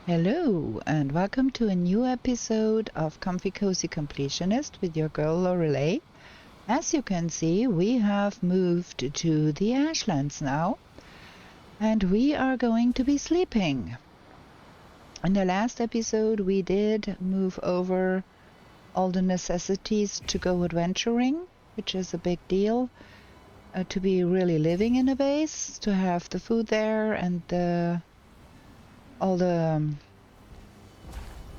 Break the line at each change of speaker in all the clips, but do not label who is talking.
Hello and welcome to a new episode of Comfy Cozy Completionist with your girl Lorelei. As you can see, we have moved to the Ashlands now and we are going to be sleeping. In the last episode we did move over all the necessities to go adventuring, which is a big deal, to be really living in a base, to have the food there and all the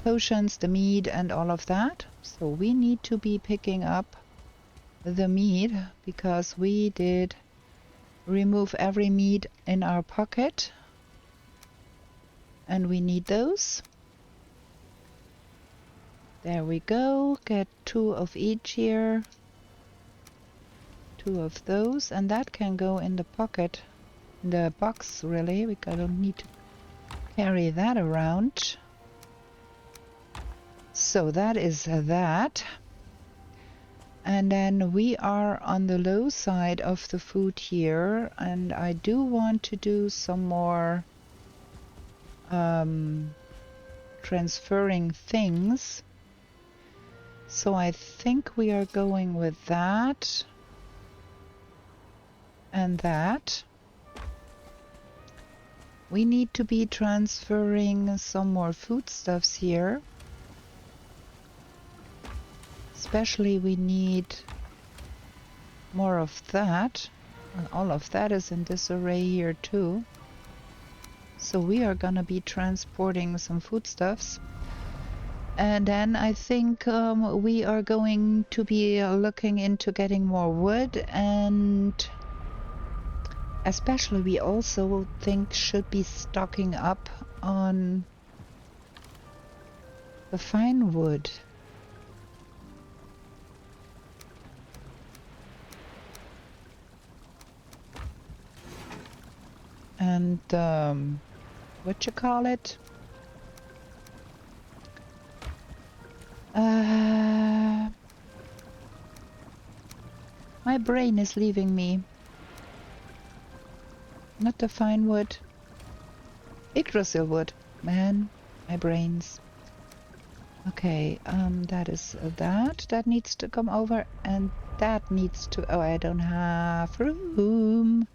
potions, the meat and all of that. So we need to be picking up the meat because we did remove every meat in our pocket and we need those. There we go, get 2 of each here, 2 of those, and that can go in the pocket, in the box really. We don't need to carry that around. So that is that. And then we are on the low side of the food here, and I do want to do some more transferring things. So I think we are going with that and that. We need to be transferring some more foodstuffs here. Especially we need more of that, and all of that is in this array here too. So we are gonna be transporting some foodstuffs. And then I think we are going to be looking into getting more wood, and especially we also think should be stocking up on the fine wood. And what you call it? My brain is leaving me. Not the fine wood. Yggdrasil wood. Man, my brains. Okay, that is that. That needs to come over, and that needs to... Oh, I don't have room.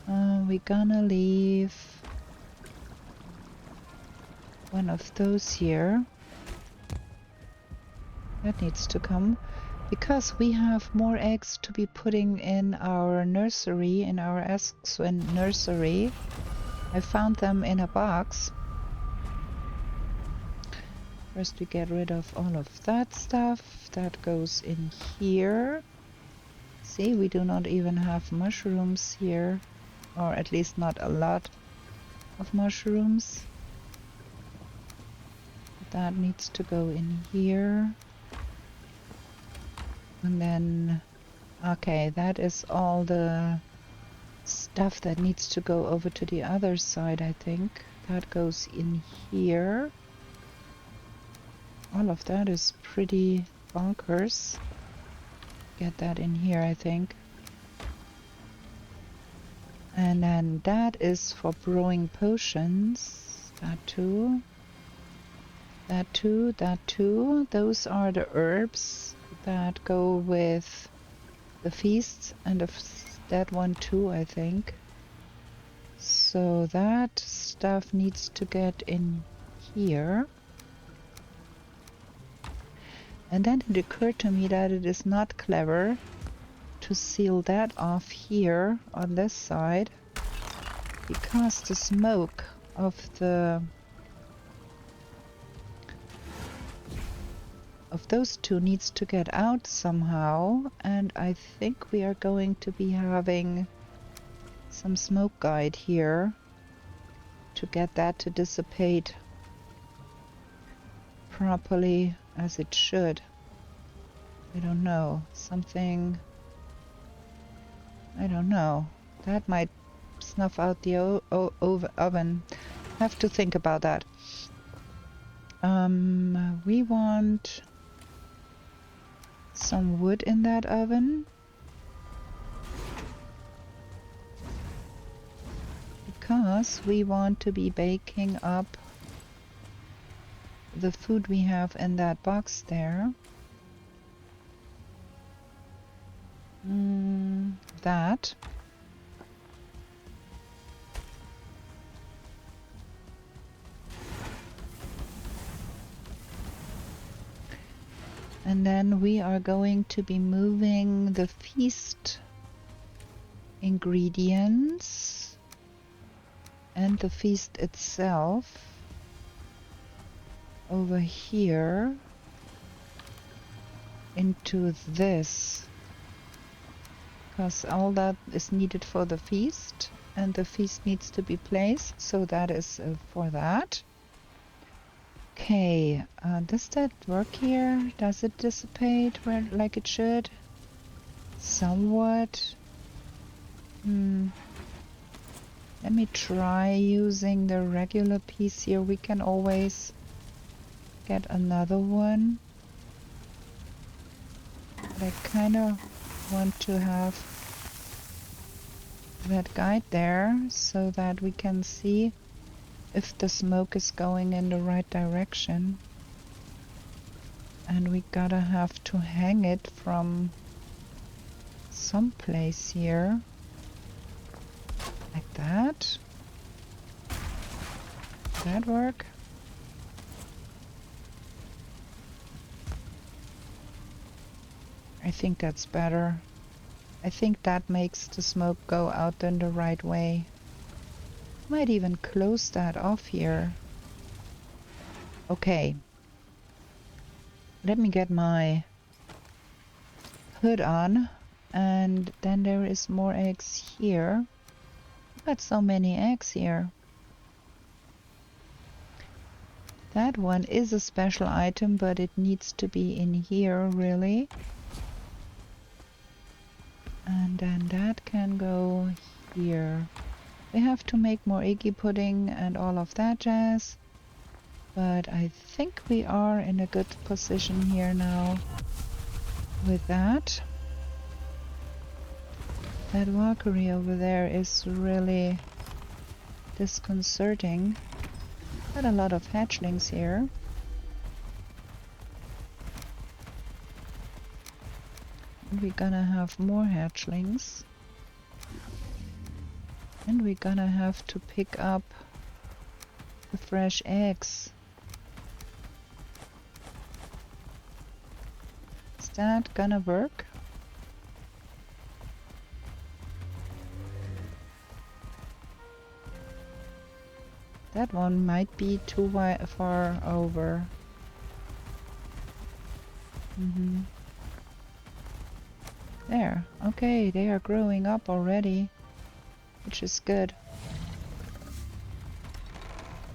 We're gonna leave one of those here. That needs to come because we have more eggs to be putting in our nursery, in our Askswin nursery. I found them in a box. First we get rid of all of that stuff. That goes in here. See, we do not even have mushrooms here. Or at least not a lot of mushrooms. That needs to go in here. And then, okay, that is all the stuff that needs to go over to the other side, I think. That goes in here. All of that is pretty bonkers. Get that in here, I think. And then that is for brewing potions. That too. That too, that too. Those are the herbs that go with the feasts, and that one too, I think. So that stuff needs to get in here. And then it occurred to me that it is not clever to seal that off here on this side, because the smoke of those two needs to get out somehow, and I think we are going to be having some smoke guide here to get that to dissipate properly as it should. I don't know, something, I don't know, that might snuff out the oven. Have to think about that. We want some wood in that oven because we want to be baking up the food we have in that box there. That. And then we are going to be moving the feast ingredients and the feast itself over here into this, because all that is needed for the feast, and the feast needs to be placed, so that is for that. Okay, does that work here? Does it dissipate like it should? Somewhat. Let me try using the regular piece here. We can always get another one. But I kind of want to have that guide there so that we can see if the smoke is going in the right direction. And we gotta have to hang it from someplace here. Like that. Does that work? I think that's better. I think that makes the smoke go out in the right way. Might even close that off here. Okay. Let me get my hood on, and then there is more eggs here. I've got so many eggs here. That one is a special item, but it needs to be in here, really. And then that can go here. We have to make more Iggy pudding and all of that jazz. But I think we are in a good position here now with that. That Valkyrie over there is really disconcerting. Got a lot of hatchlings here. We're gonna have more hatchlings. And we're gonna have to pick up the fresh eggs. Is that gonna work? That one might be too far over. There. Okay, they are growing up already, which is good.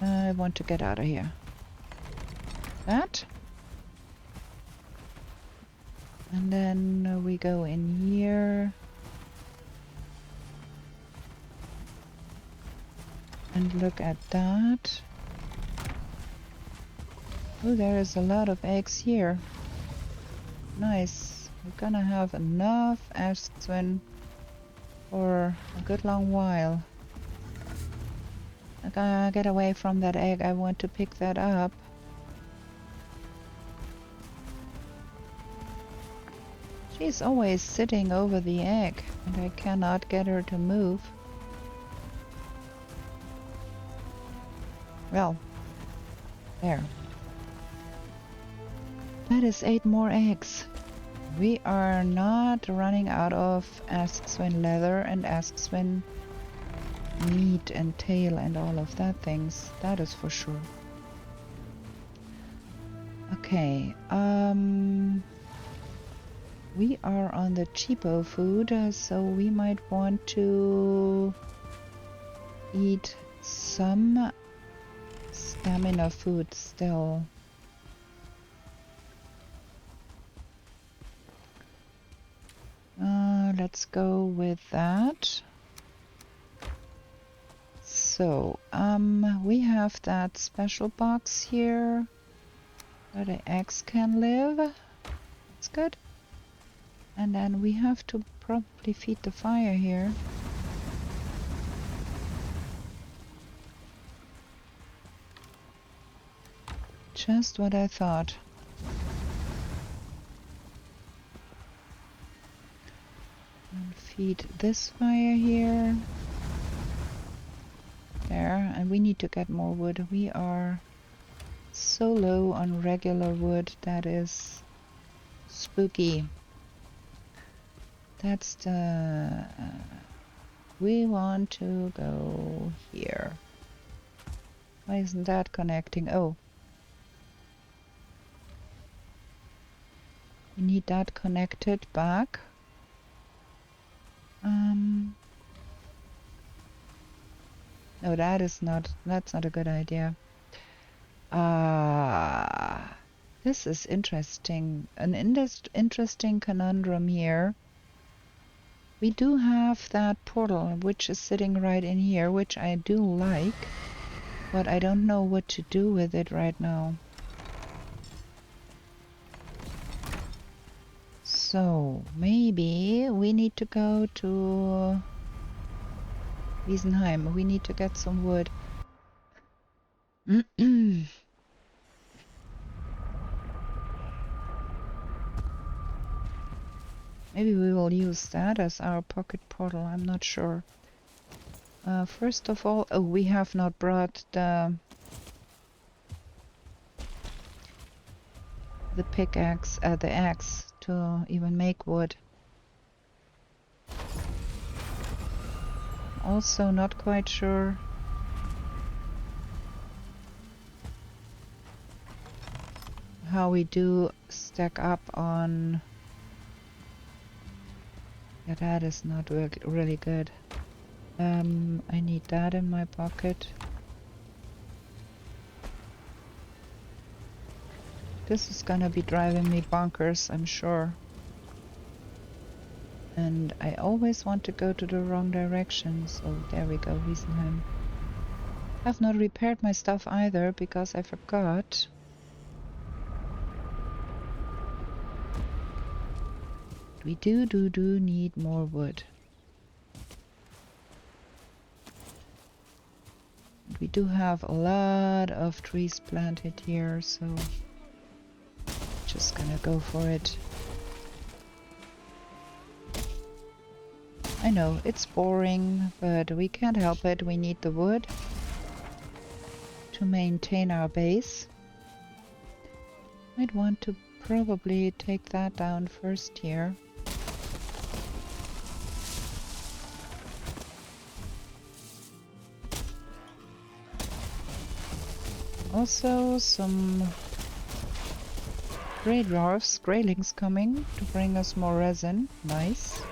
I want to get out of here. That. And then we go in here. And look at that. Oh, there is a lot of eggs here. Nice. We're gonna have enough ash twin for a good long while. I gotta get away from that egg. I want to pick that up. She's always sitting over the egg, and I cannot get her to move. Well, there. That is 8 more eggs. We are not running out of Askswin leather and Askswin meat and tail and all of that things. That is for sure. Okay, we are on the cheapo food, so we might want to eat some stamina food still. Let's go with that. So, we have that special box here where the eggs can live. That's good. And then we have to probably feed the fire here. Just what I thought. And feed this fire here. There, and we need to get more wood. We are so low on regular wood, that is spooky. That's the... we want to go here. Why isn't that connecting? Oh. We need that connected back. No, that's not a good idea. This is interesting. An interesting conundrum here. We do have that portal, which is sitting right in here, which I do like, but I don't know what to do with it right now. So, maybe we need to go to Valheim. We need to get some wood. Maybe we will use that as our pocket portal, I'm not sure. First of all, oh, we have not brought the pickaxe, the axe to even make wood. Also not quite sure how we do stack up on... yeah, that is not really good. I need that in my pocket. This is gonna be driving me bonkers, I'm sure. And I always want to go to the wrong direction, so there we go, Valheim. I've not repaired my stuff either, because I forgot. We do need more wood. We do have a lot of trees planted here, so just gonna go for it. I know, it's boring, but we can't help it. We need the wood to maintain our base. Might want to probably take that down first here. Also some grey dwarfs, greylings coming to bring us more resin. Nice.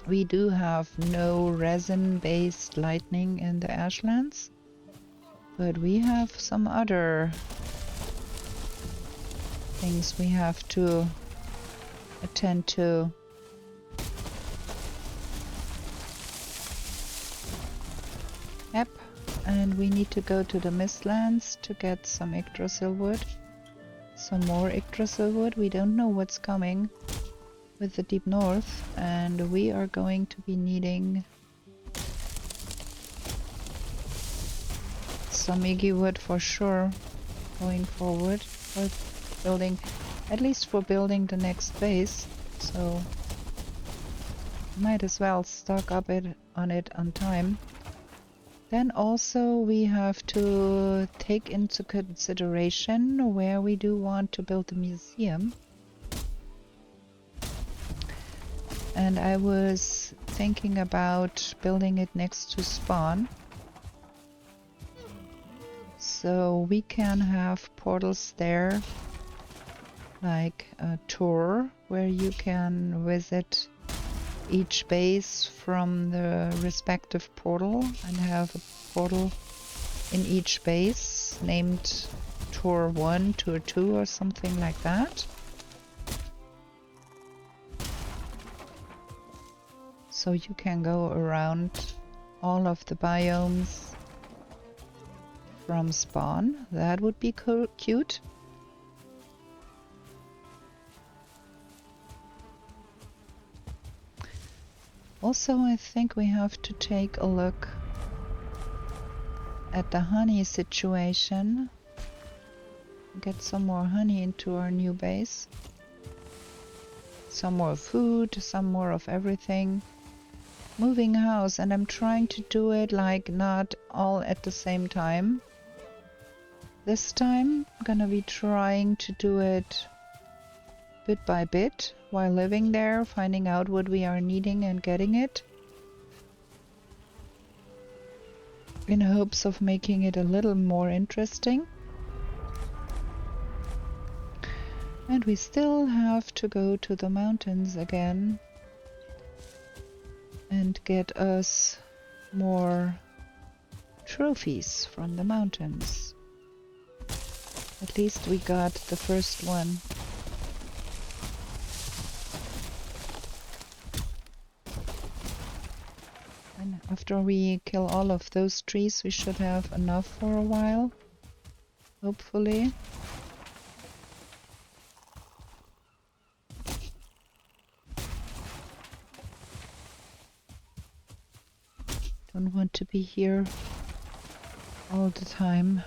We do have no resin-based lightning in the Ashlands, but we have some other things we have to attend to. Yep, and we need to go to the Mistlands to get some Yggdrasil wood. Some more Yggdrasil wood. We don't know what's coming with the deep north, and we are going to be needing some Iggy wood for sure going forward for building, at least for building the next base, so might as well stock up on it on time. Then also we have to take into consideration where we do want to build a museum. And I was thinking about building it next to spawn. So we can have portals there, like a tour where you can visit each base from the respective portal and have a portal in each base named Tour 1, Tour 2 or something like that. So you can go around all of the biomes from spawn. That would be cute. Also, I think we have to take a look at the honey situation. Get some more honey into our new base. Some more food, some more of everything. Moving house, and I'm trying to do it like not all at the same time. This time I'm gonna be trying to do it bit by bit while living there, finding out what we are needing and getting it, in hopes of making it a little more interesting. And we still have to go to the mountains again and get us more trophies from the mountains. At least we got the first one. And after we kill all of those trees, we should have enough for a while, hopefully. Don't want to be here all the time.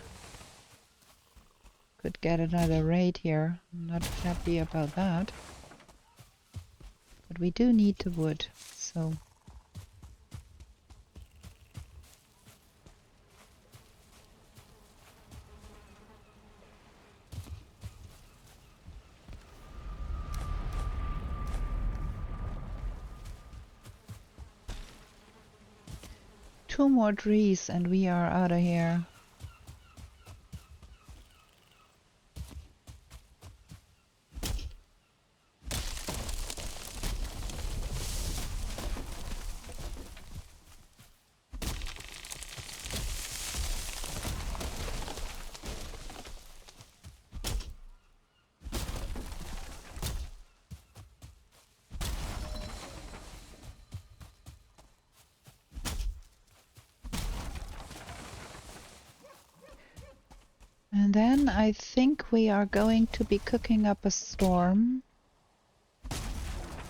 Could get another raid here. I'm not happy about that. But we do need the wood, so... Two more trees and we are out of here. And then I think we are going to be cooking up a storm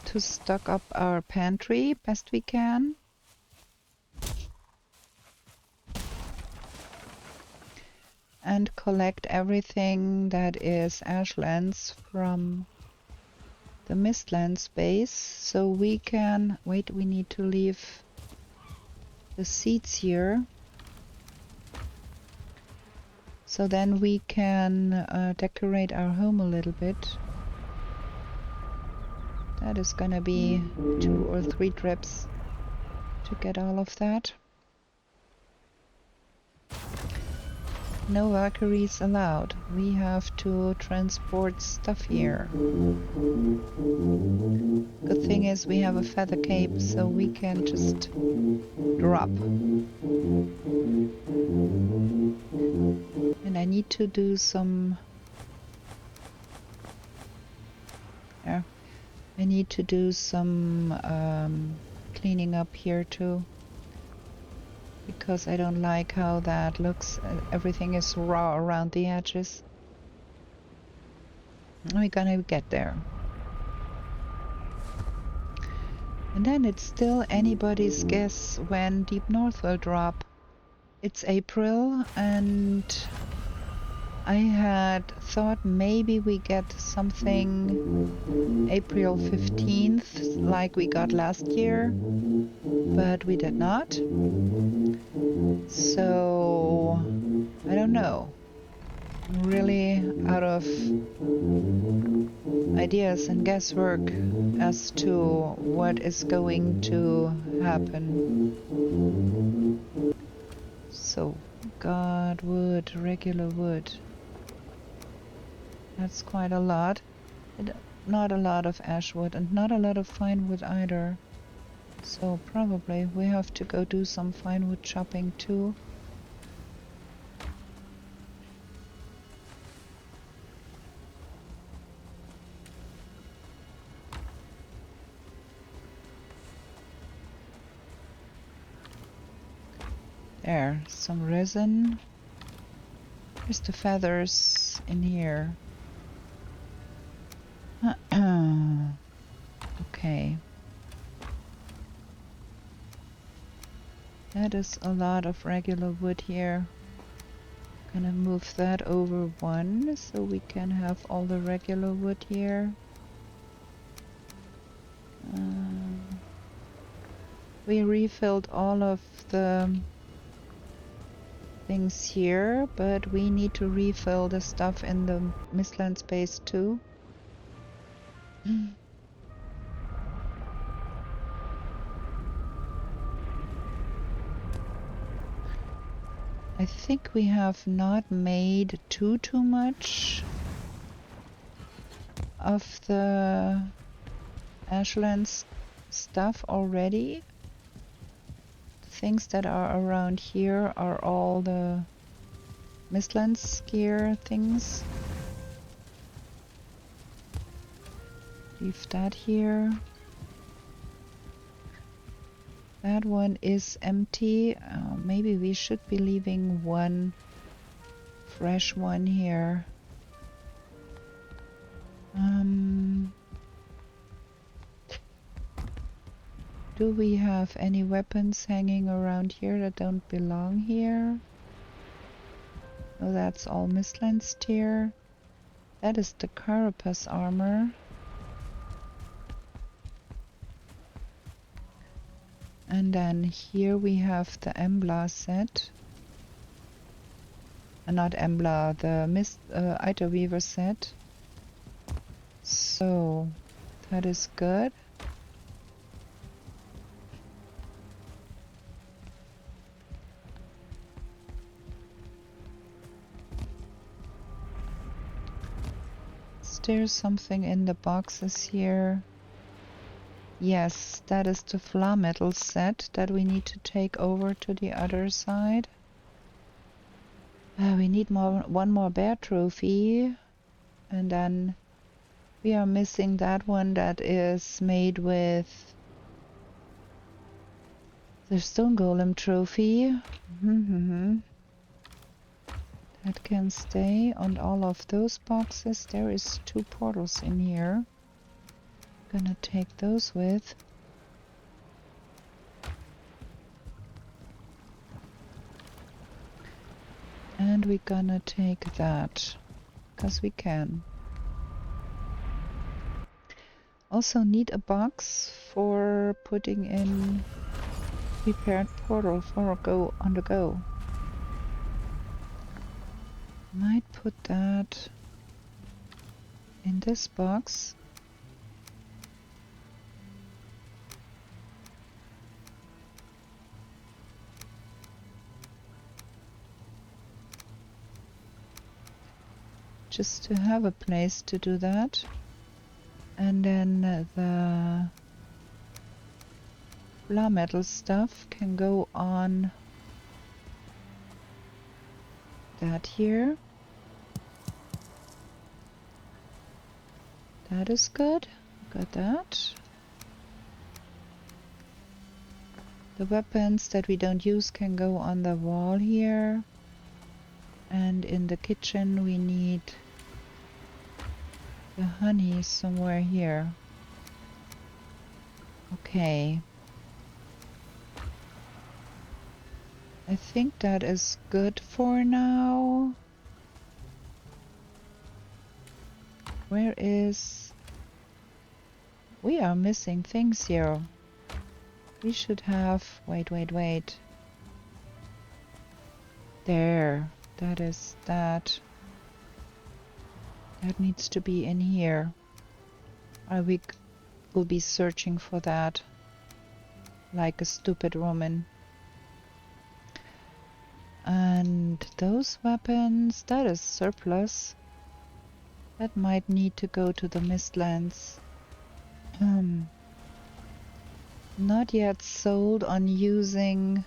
to stock up our pantry best we can. And collect everything that is ashlands from the mistlands base, so we can... Wait, we need to leave the seeds here. So then we can decorate our home a little bit. That is gonna be 2 or 3 trips to get all of that. No Valkyries allowed. We have to transport stuff here. Good thing is we have a feather cape, so we can just drop. And I need to do some... I need to do some cleaning up here too. Because I don't like how that looks. Everything is raw around the edges. We're gonna get there. And then it's still anybody's guess when Deep North will drop. It's April and I had thought maybe we get something April 15th like we got last year, but we did not. So I don't know. I'm really out of ideas and guesswork as to what is going to happen. So, God, wood, regular wood. That's quite a lot. Not a lot of ash wood and not a lot of fine wood either. So probably we have to go do some fine wood chopping too. There, some resin. There's the feathers in here. Okay. That is a lot of regular wood here. Gonna move that over one so we can have all the regular wood here. We refilled all of the things here, but we need to refill the stuff in the Mistland space too. I think we have not made too much of the Ashlands stuff already. The things that are around here are all the Mistlands gear things. Leave that here. That one is empty. Maybe we should be leaving one fresh one here. Do we have any weapons hanging around here that don't belong here? Oh, that's all Mistlands tier. That is the carapace armor. And then here we have the Embla set. Not Embla, the Iter Weaver set. So, that is good. Is there something in the boxes here? Yes, that is the Fla Metal set that we need to take over to the other side. We need one more bear trophy, and then we are missing that one that is made with the Stone Golem trophy. That can stay on all of those boxes. There is 2 portals in here. Gonna take those with. And we're gonna take that, because we can. Also need a box for putting in prepared portal for a go on the go. Might put that in this box. Just to have a place to do that. And then the Fla Metal stuff can go on that here. That is good. Got that. The weapons that we don't use can go on the wall here. And in the kitchen we need the honey somewhere here. Okay. I think that is good for now. Where is... We are missing things here. We should have... Wait. There. That is that. That needs to be in here. We will be searching for that. Like a stupid woman. And those weapons, that is surplus. That might need to go to the Mistlands. Not yet sold on using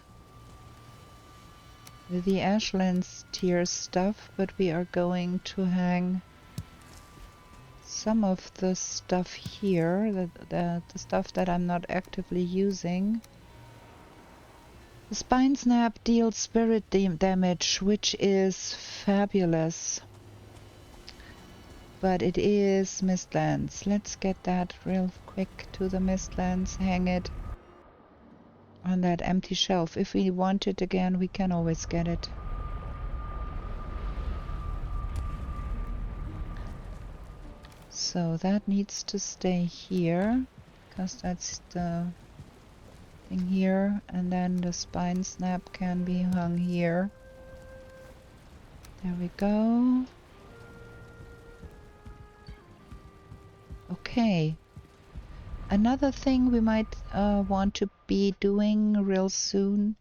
the Ashlands tier stuff, but we are going to hang some of the stuff here, the stuff that I'm not actively using. The Spine Snap deals spirit damage, which is fabulous. But it is Mistlands. Let's get that real quick to the Mistlands, hang it on that empty shelf. If we want it again, we can always get it. So that needs to stay here, because that's the thing here, and then the spine snap can be hung here. There we go. Okay. Another thing we might want to be doing real soon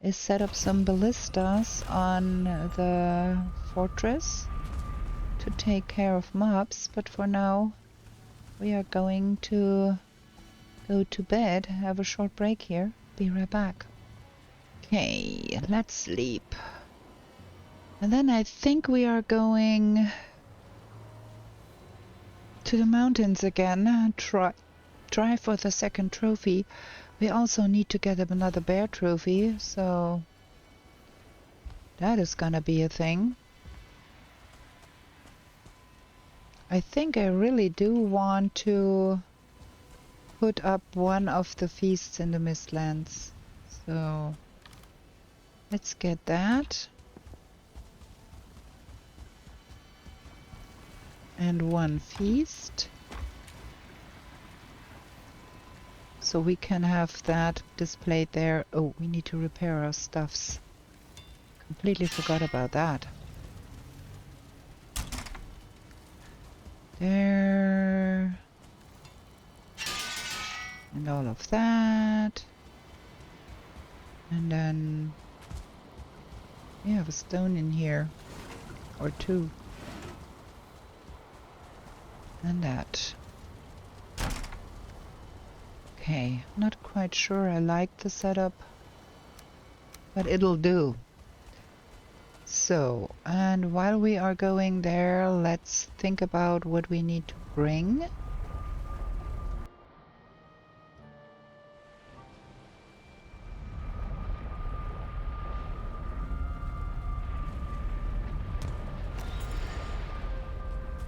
is set up some ballistas on the fortress to take care of mobs, but for now we are going to go to bed, have a short break here. Be right back. Okay, let's sleep. And then I think we are going to the mountains again, try for the second trophy. We also need to get another bear trophy, so that is gonna be a thing. I think I really do want to put up one of the feasts in the Mistlands. So let's get that. And one feast. So we can have that displayed there. Oh, we need to repair our stuffs. Completely forgot about that. There. And all of that. And then we have a stone in here. Or two. And that. Okay, not quite sure I like the setup, but it'll do. So, and while we are going there, let's think about what we need to bring.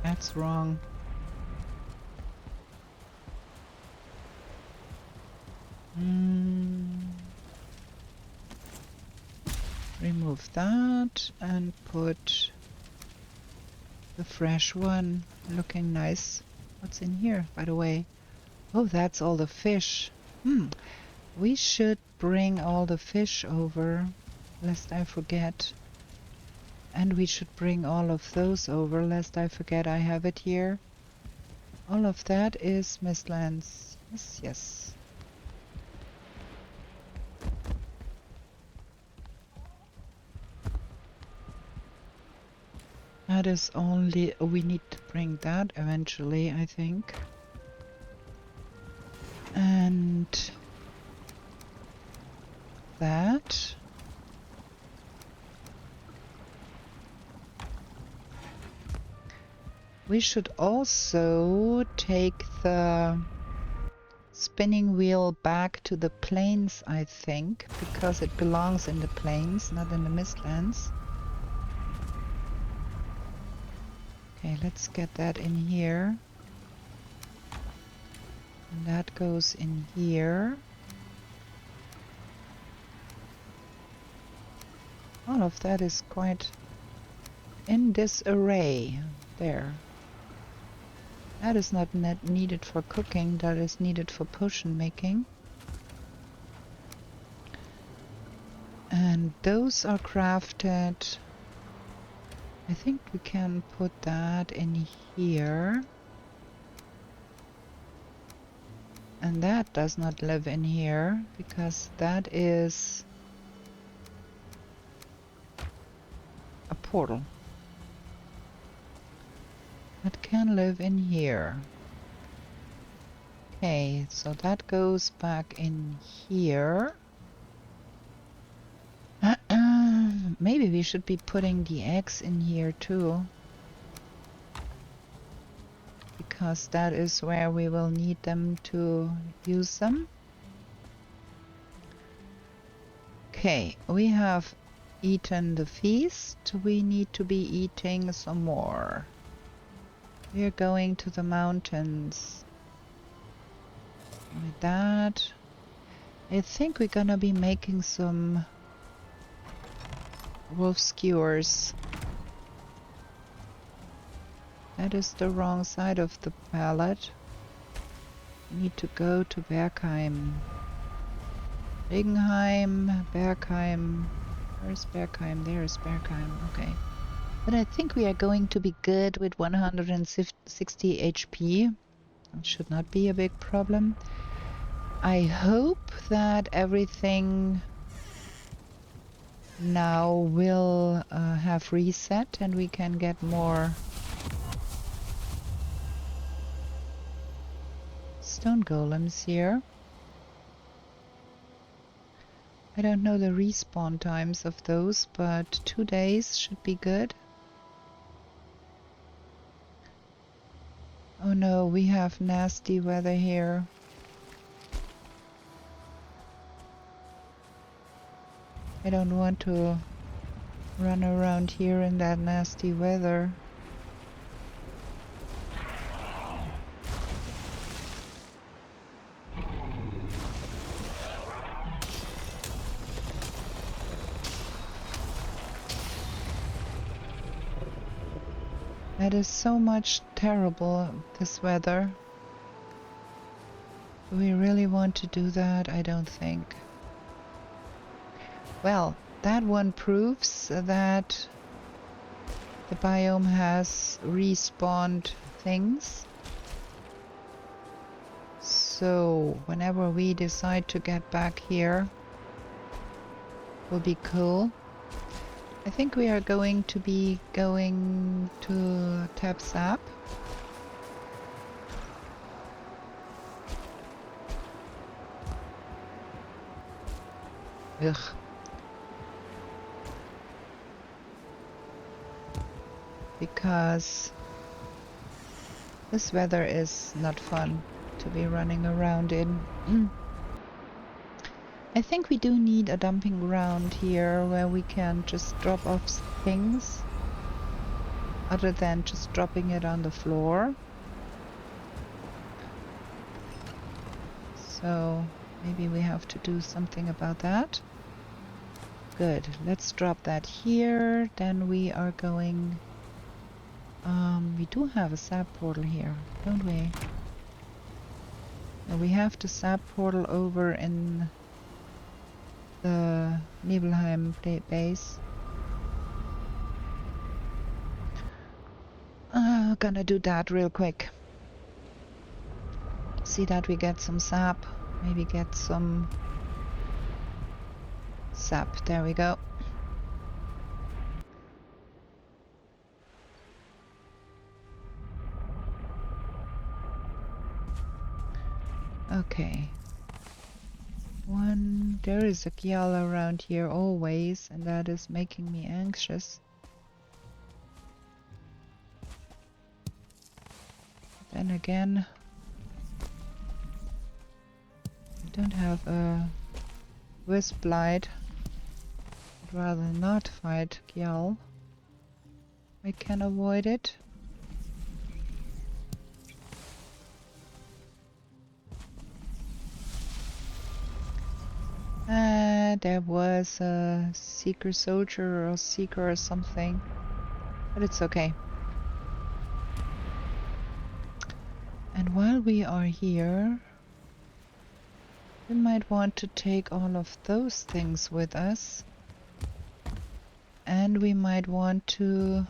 That's wrong. Remove that and put the fresh one. Looking nice. What's in here, by the way? Oh, that's all the fish. We should bring all the fish over, lest I forget. And we should bring all of those over, lest I forget I have it here. All of that is Mistlands. Yes, yes. That is only... we need to bring that eventually, I think. And... that. We should also take the spinning wheel back to the plains, I think, because it belongs in the plains, not in the Mistlands. Okay, let's get that in here. And that goes in here. All of that is quite in disarray. There. That is not needed for cooking, that is needed for potion making. And those are crafted. I think we can put that in here. And that does not live in here, because that is a portal. That can live in here. Okay, so that goes back in here. Maybe we should be putting the eggs in here too. Because that is where we will need them to use them. Okay, we have eaten the feast. We need to be eating some more. We are going to the mountains. With that, I think we're gonna be making some wolf skewers. That is the wrong side of the palette. We need to go to Bergheim. Regenheim, Bergheim. Where's Bergheim? There is Bergheim. Okay. But I think we are going to be good with 160 HP. It should not be a big problem. I hope that everything now will have reset and we can get more stone golems here. I don't know the respawn times of those, but 2 days should be good. Oh no, we have nasty weather here. I don't want to run around here in that nasty weather. That is so much terrible, this weather. Do we really want to do that? I don't think. Well, that one proves that the biome has respawned things. So whenever we decide to get back here, will be cool. I think we are going to be going to tap sap. Ugh. Because this weather is not fun to be running around in. I think we do need a dumping ground here where we can just drop off things other than just dropping it on the floor. So maybe we have to do something about that. Good, let's drop that here. Then we are going... we do have a sap portal here, don't we? No, we have the sap portal over in the Nibelheim base. Gonna do that real quick. See that we get some sap. Maybe get some sap. There we go. Okay. There is a Gyal around here always, and that is making me anxious. Then again, I don't have a wisp blight. I'd rather not fight Gyal. I can avoid it. There was a seeker soldier or seeker or something, but it's okay. And while we are here, we might want to take all of those things with us, and we might want to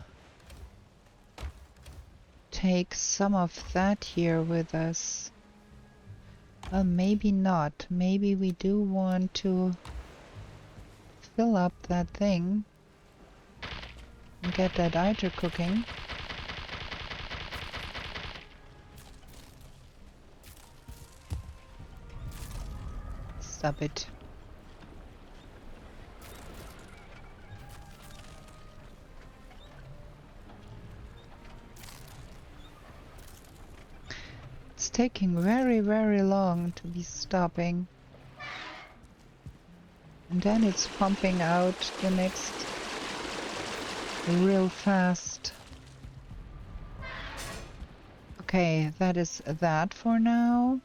take some of that here with us. Well, maybe not. Maybe we do want to fill up that thing and get that either cooking. Stop it. It's taking very, very long to be stopping. And then it's pumping out the next real fast. Okay, that is that for now.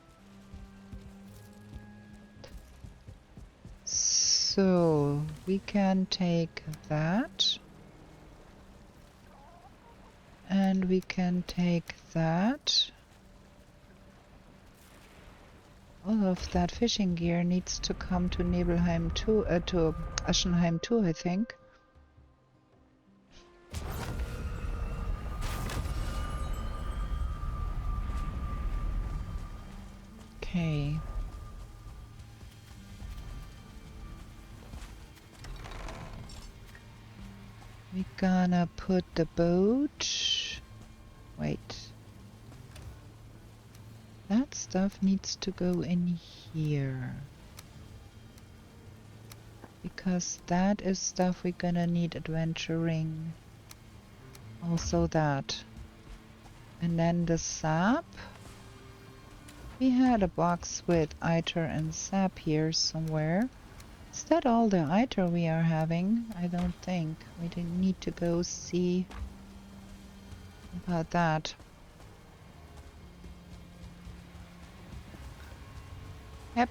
So we can take that and we can take that. All of that fishing gear needs to come to Nibelheim too, to Aschenheim too, I think. Okay. We're gonna put the boat. Wait. That stuff needs to go in here. Because that is stuff we're gonna need adventuring. Also that. And then the sap. We had a box with ITER and sap here somewhere. Is that all the ITER we are having? I don't think. We didn't need to go see about that. Yep.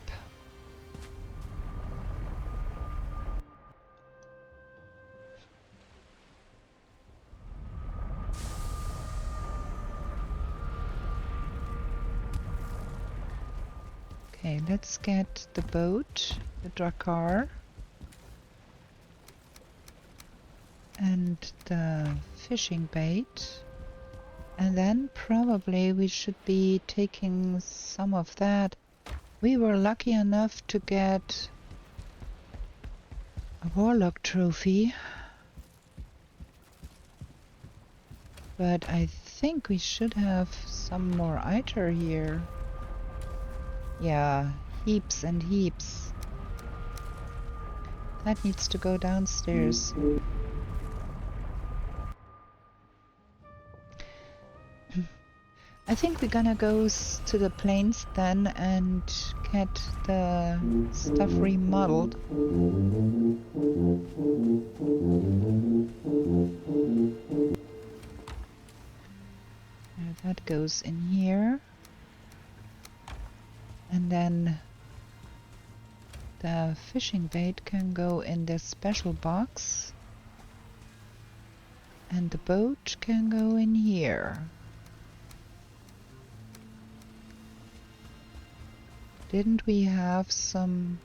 Okay, let's get the boat, the drakkar, and the fishing bait. And then probably we should be taking some of that. We were lucky enough to get a warlock trophy. But I think we should have some more ITER here. Yeah, heaps and heaps. That needs to go downstairs. I think we're gonna go to the plains then and get the stuff remodeled. That goes in here. And then the fishing bait can go in this special box. And the boat can go in here. Didn't we have some...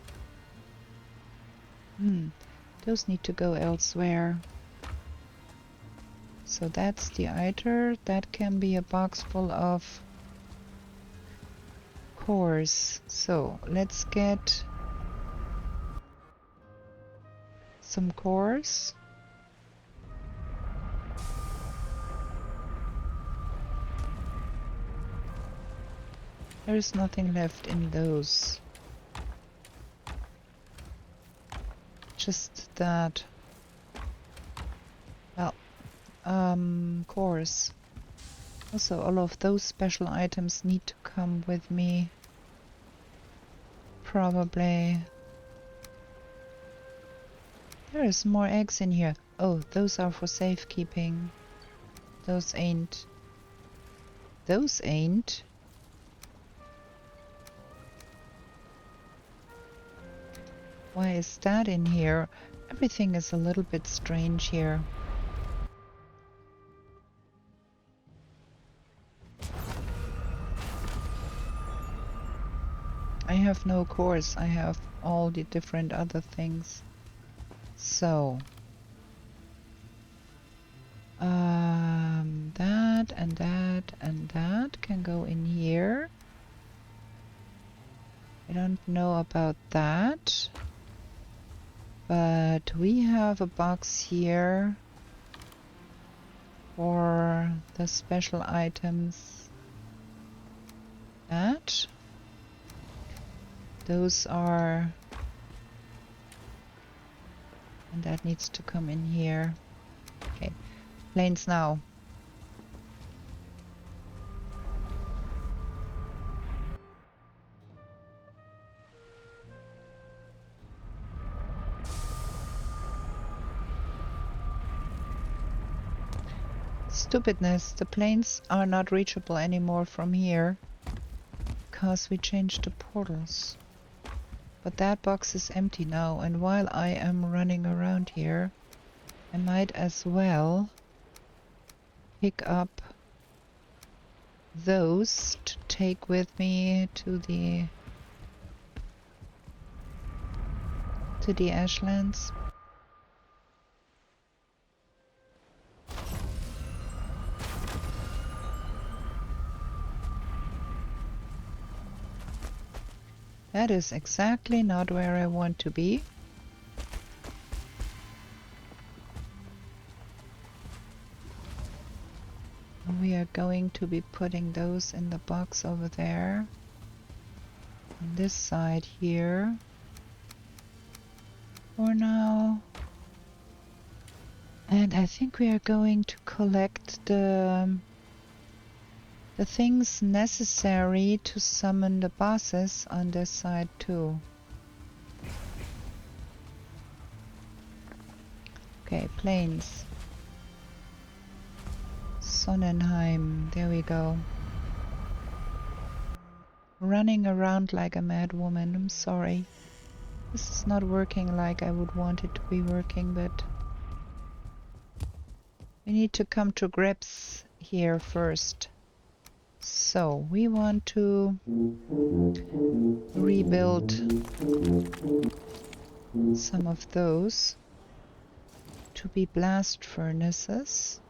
those need to go elsewhere. So that's the ITER. That can be a box full of cores. So let's get some cores. There's nothing left in those. Just that. Well, cores. Also, all of those special items need to come with me. Probably. There is more eggs in here. Oh, those are for safekeeping. Those ain't. Those ain't. Why is that in here? Everything is a little bit strange here. I have no cores. I have all the different other things. So that and that and that can go in here. I don't know about that. But we have a box here for the special items. That. Those are... and that needs to come in here. Okay. Planes now. Stupidness, the planes are not reachable anymore from here because we changed the portals. But that box is empty now, and while I am running around here, I might as well pick up those to take with me to the ashlands. That is exactly not where I want to be. We are going to be putting those in the box over there. On this side here. For now. And I think we are going to collect the things necessary to summon the bosses on this side too. Okay, plains. Sonnenheim, there we go. Running around like a mad woman, I'm sorry. This is not working like I would want it to be working, but we need to come to grips here first. So, we want to rebuild some of those to be blast furnaces.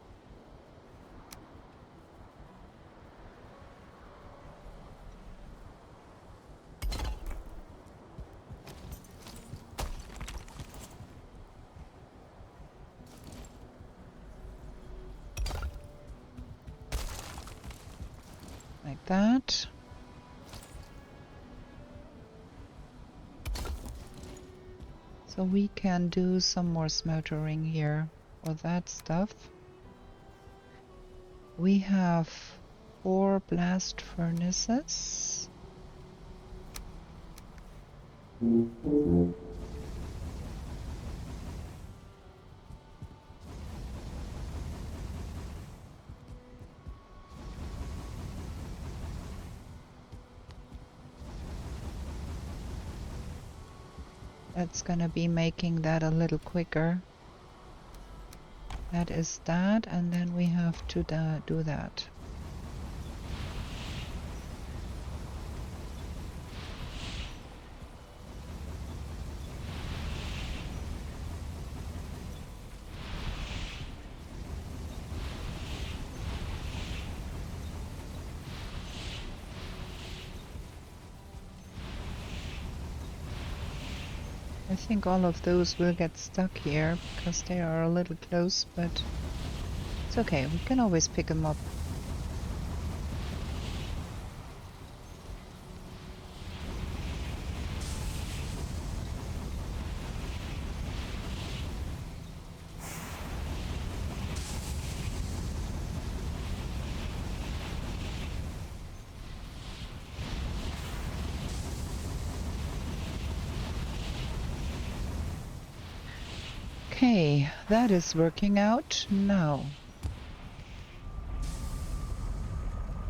Like that. So we can do some more smeltering here for that stuff. We have 4 blast furnaces. That's gonna be making that a little quicker. That is that, and then we have to do that. I think all of those will get stuck here because they are a little close, but it's okay, we can always pick them up. Okay, that is working out now.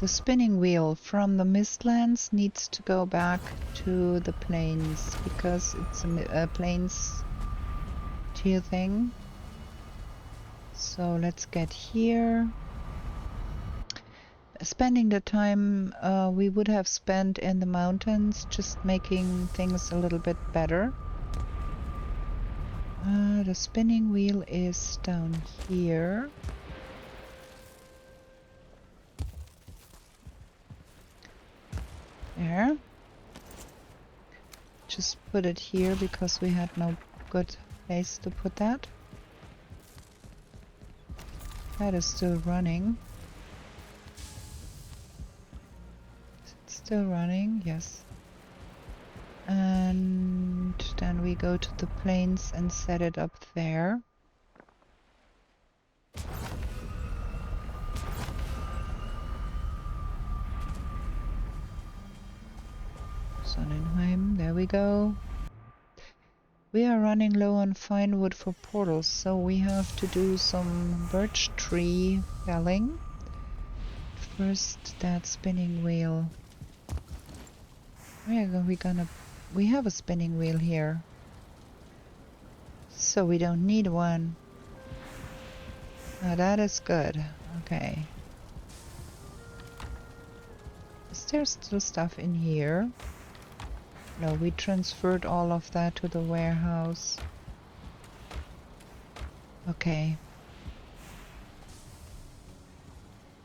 The spinning wheel from the Mistlands needs to go back to the plains because it's a plains tier thing. So let's get here. Spending the time we would have spent in the mountains just making things a little bit better. The spinning wheel is down here. There. Just put it here because we had no good place to put that. That is still running. Is it still running? Yes. And then we go to the plains and set it up there. Sonnenheim, there we go. We are running low on fine wood for portals, so we have to do some birch tree felling. First, that spinning wheel. Where are we gonna... We have a spinning wheel here. So we don't need one. Now that is good. Okay. Is there still stuff in here? No, we transferred all of that to the warehouse. Okay.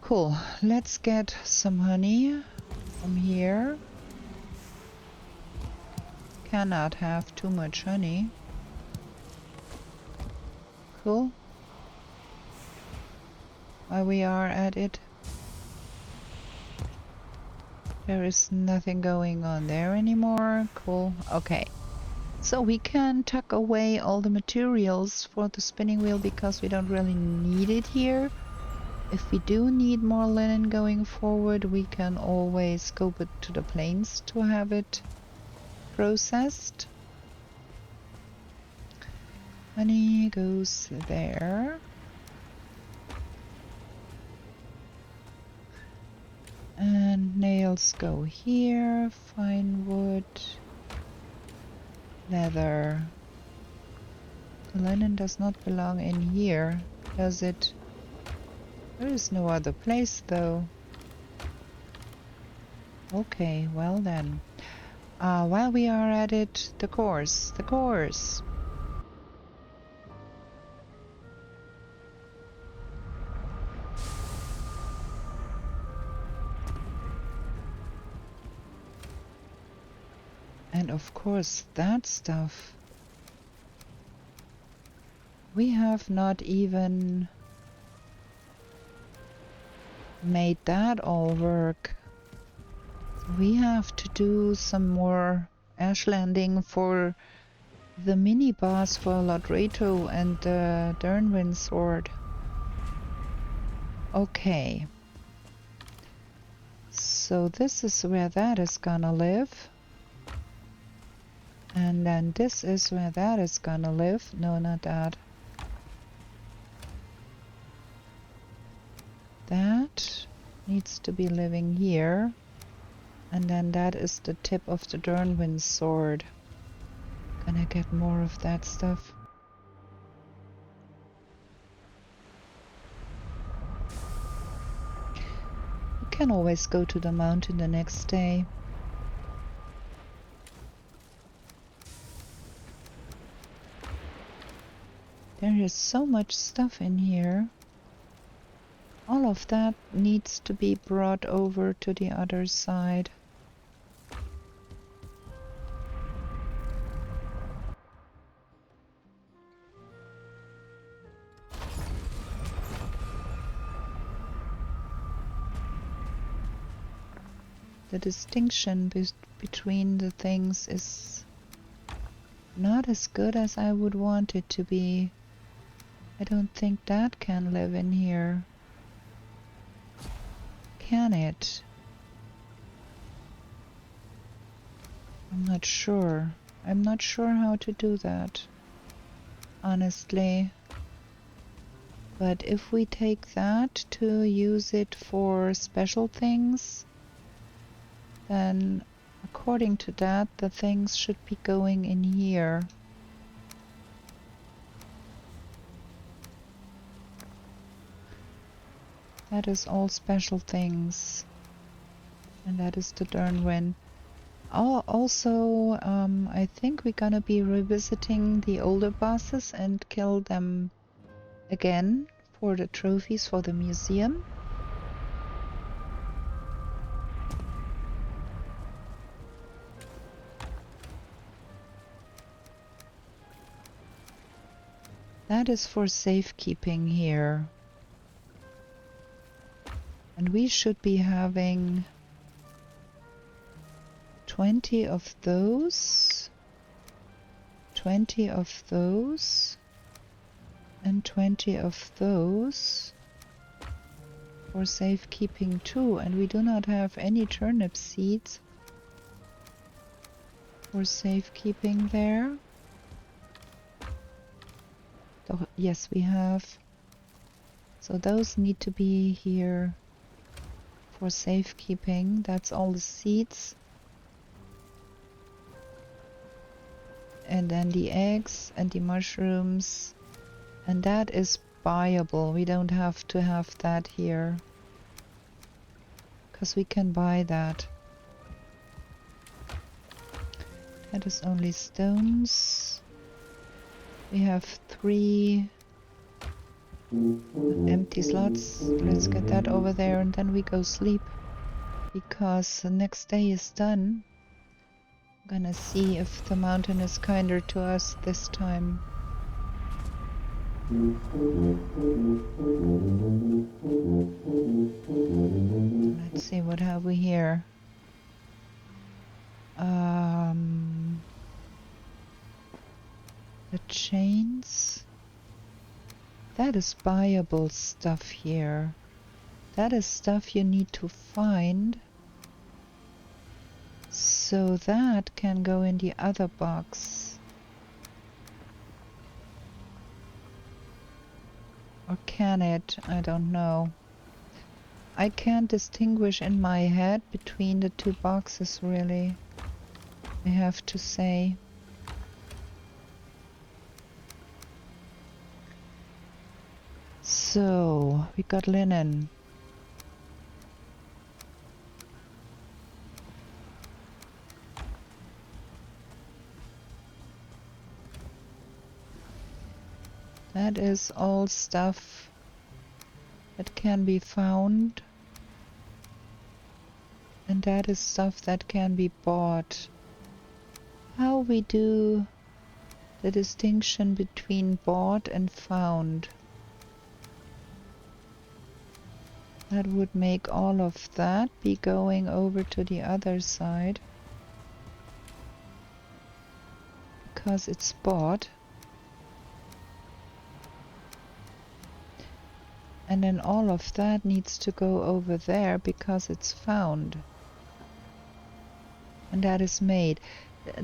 Cool. Let's get some honey from here. Cannot have too much honey. Cool. While we are at it, there is nothing going on there anymore. Cool. Okay. So we can tuck away all the materials for the spinning wheel because we don't really need it here. If we do need more linen going forward, we can always scope it to the plains to have it processed. Honey goes there. And nails go here. Fine wood. Leather. The linen does not belong in here, does it? There is no other place though. Okay, well then. While we are at it, the course. And of course, that stuff. We have not even made that all work. We have to do some more ash landing for the mini boss for Lodreto and the Dernwin sword. Okay. So this is where that is gonna live. And then this is where that is gonna live. No, not that. That needs to be living here. And then that is the tip of the Dernwin sword. Gonna get more of that stuff. We can always go to the mountain the next day. There is so much stuff in here. All of that needs to be brought over to the other side. The distinction between the things is not as good as I would want it to be. I don't think that can live in here. Can it? I'm not sure. I'm not sure how to do that, honestly. But if we take that to use it for special things, then according to that, the things should be going in here. That is all special things. And that is the Dernwin. Oh, also, I think we're gonna be revisiting the older bosses and kill them again for the trophies for the museum. That is for safekeeping here. And we should be having 20 of those, 20 of those, and 20 of those for safekeeping too. And we do not have any turnip seeds for safekeeping there. Oh, yes, we have. So those need to be here for safekeeping. That's all the seeds. And then the eggs and the mushrooms. And that is buyable. We don't have to have that here. Because we can buy that. That is only stones. We have 3 empty slots. Let's get that over there and then we go sleep. Because the next day is done. I'm gonna see if the mountain is kinder to us this time. Let's see, what have we here? The chains. That is buyable stuff here. That is stuff you need to find. So that can go in the other box. Or can it? I don't know. I can't distinguish in my head between the 2 boxes, really. I have to say. So, we got linen. That is all stuff that can be found. And that is stuff that can be bought. How we do the distinction between bought and found. That would make all of that be going over to the other side. Because it's bought. And then all of that needs to go over there because it's found. And that is made.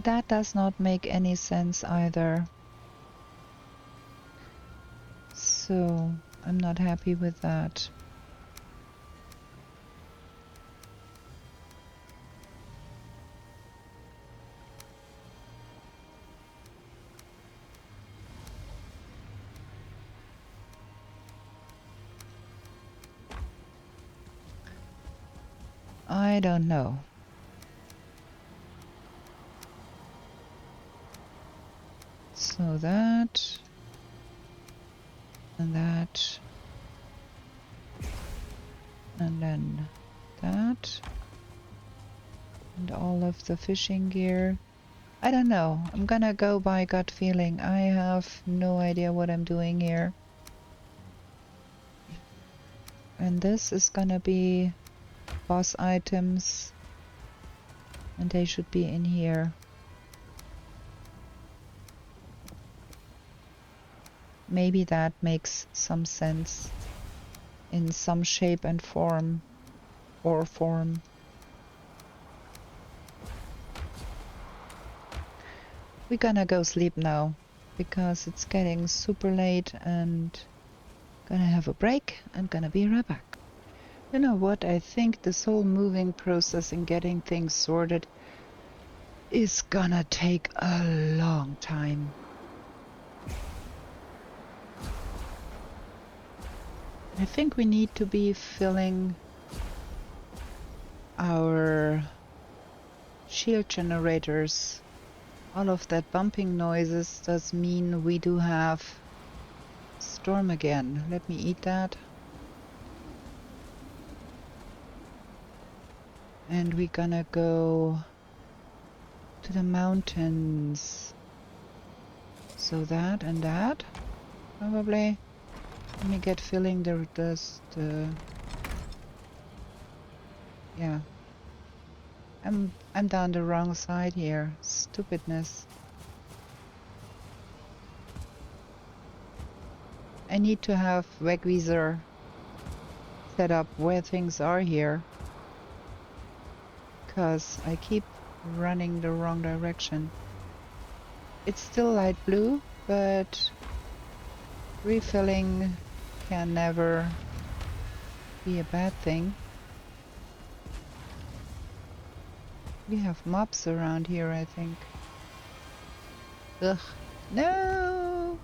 That does not make any sense either. So I'm not happy with that. I don't know. So that and that and then that and all of the fishing gear. I don't know. I'm gonna go by gut feeling. I have no idea what I'm doing here. And this is gonna be boss items and they should be in here. Maybe that makes some sense in some shape and form or form. We're gonna go sleep now because it's getting super late and gonna have a break and gonna be right back. You know what? I think this whole moving process and getting things sorted is gonna take a long time. I think we need to be filling our shield generators. All of that bumping noises does mean we do have storm again. Let me eat that. And we're gonna go to the mountains. So that and that, probably. Let me get filling the yeah. I'm down the wrong side here. Stupidness. I need to have Wegweiser set up where things are here. Because I keep running the wrong direction. It's still light blue, but refilling can never be a bad thing. We have mobs around here, I think. Ugh. No!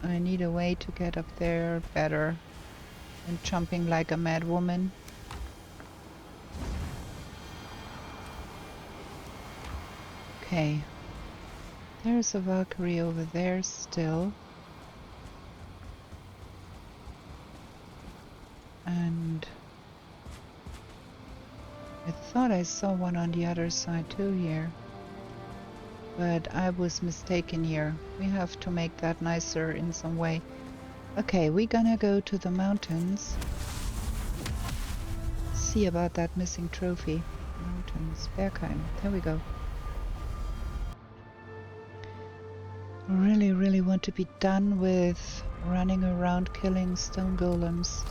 I need a way to get up there better than jumping like a mad woman. Okay. There's a Valkyrie over there still. And I thought I saw one on the other side too here. But I was mistaken here. We have to make that nicer in some way. Okay, we're gonna go to the mountains. See about that missing trophy. Mountains, Bergheim. There we go. Really, really want to be done with running around killing stone golems.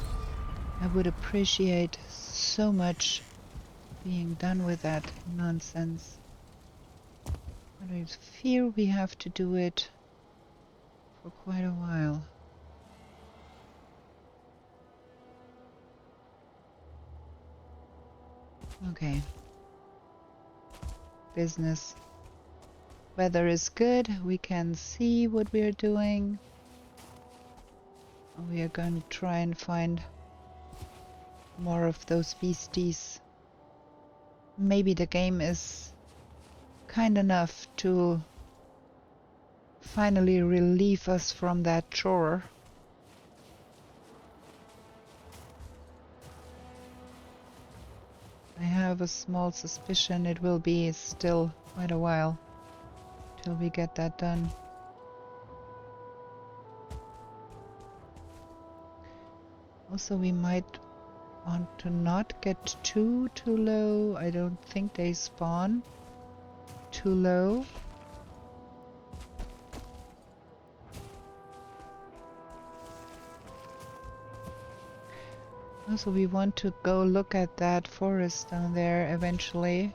I would appreciate so much being done with that nonsense. But I fear we have to do it for quite a while. Okay. Business. Weather is good. We can see what we are doing. We are going to try and find more of those beasties. Maybe the game is kind enough to finally relieve us from that chore. I have a small suspicion it will be still quite a while till we get that done. Also, we might want to not get too low. I don't think they spawn too low. Also, we want to go look at that forest down there eventually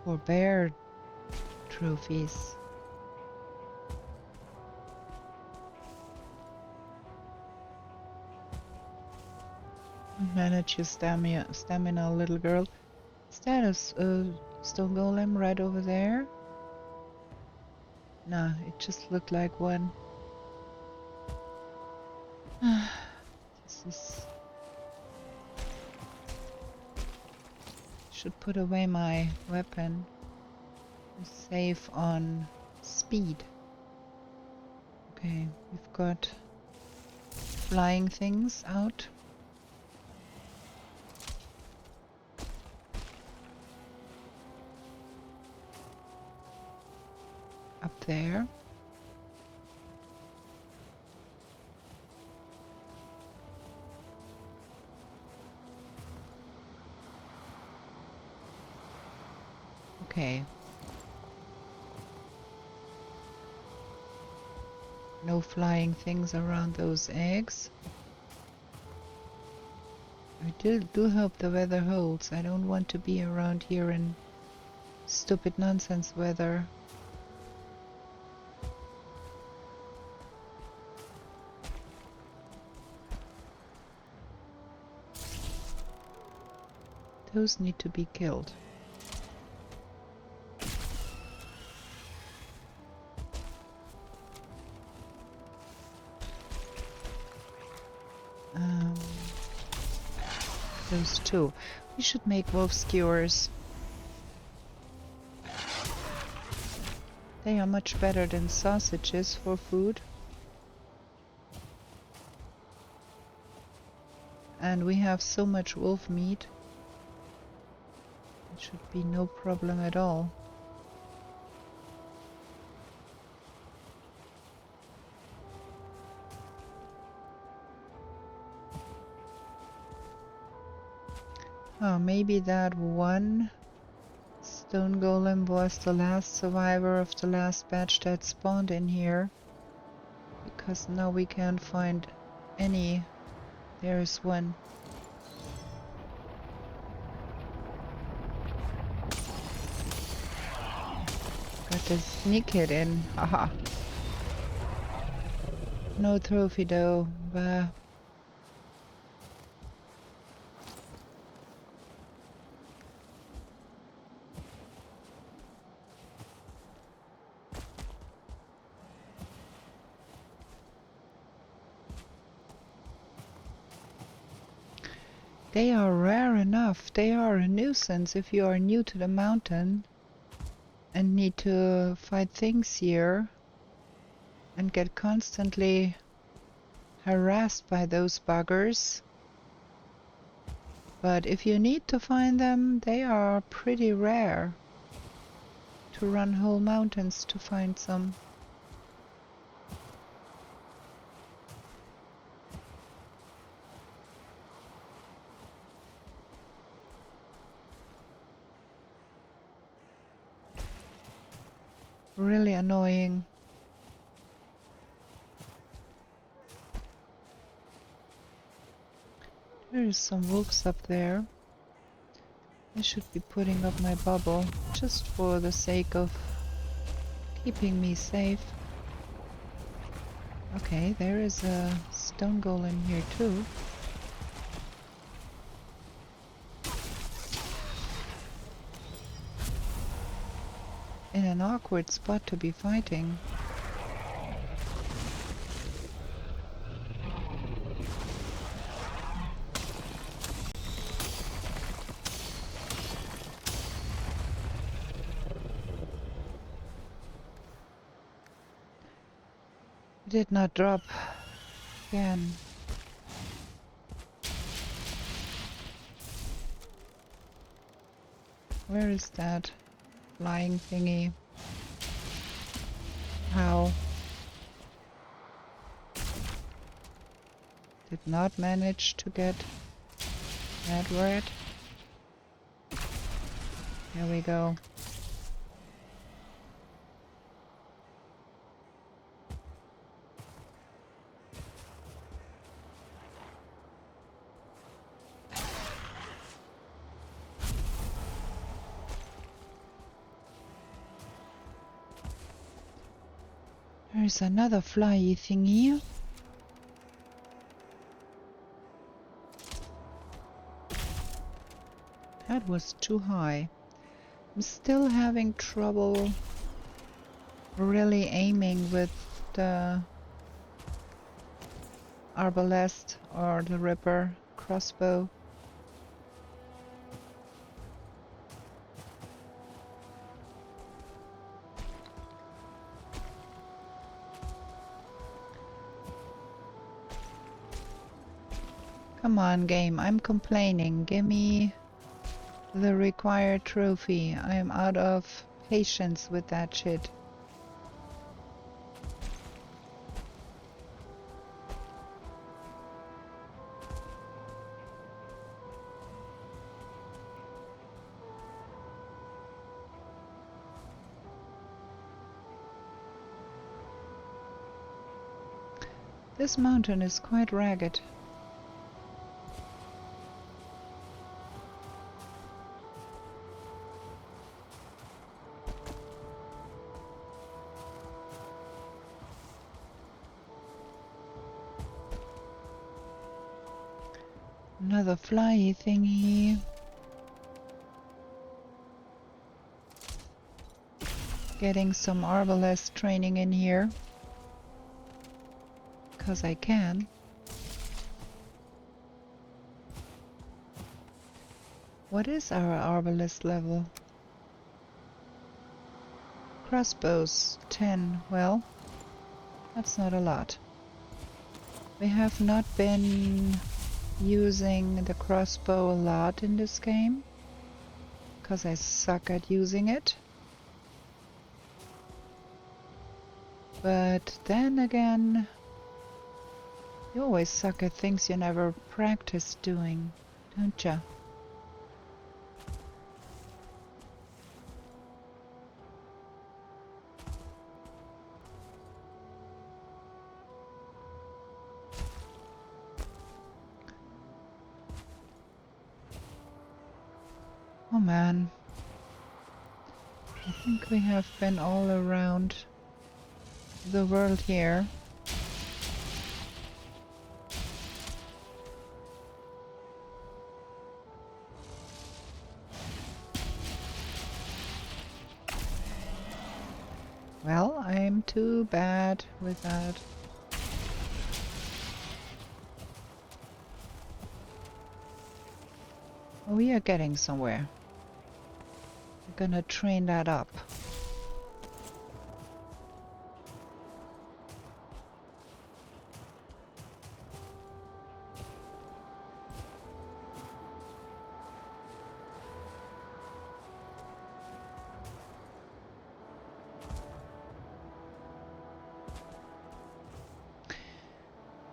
for bear trophies. Manage your stamina, little girl. Is that a stone golem right over there? Nah, it just looked like one. This is... Should put away my weapon. Save on speed. Okay, we've got flying things out. Up there. Okay. No flying things around those eggs. I do hope the weather holds. I don't want to be around here in stupid nonsense weather. Those need to be killed. Those two. We should make wolf skewers. They are much better than sausages for food. And we have so much wolf meat. It should be no problem at all. Oh, maybe that one stone golem was the last survivor of the last batch that spawned in here. Because now we can't find any. There's one. Got to sneak it in. Haha. No trophy though. Bah. they are rare enough. They are a nuisance if you are new to the mountain and need to fight things here and get constantly harassed by those buggers. But if you need to find them, they are pretty rare. To run whole mountains to find some. Really annoying. There is some wolves up there. I should be putting up my bubble just for the sake of keeping me safe. Okay, there is a stone golem here too. In an awkward spot to be fighting. Did not drop again. Where is that flying thingy? How? Did not manage to get that word. Here we go. There's another flyy thingy. That was too high. I'm still having trouble really aiming with the arbalest or the ripper crossbow. Come on, game, I'm complaining. Give me the required trophy. I'm out of patience with that shit. This mountain is quite ragged. Another flyy thingy. Getting some arbalest training in here. Because I can. What is our arbalest level? Crossbows 10. Well, that's not a lot. We have not been using the crossbow a lot in this game because I suck at using it. But then again, you always suck at things you never practice doing, don't ya? Oh man, I think we have been all around the world here. Well, I'm too bad with that. We are getting somewhere. We're gonna train that up.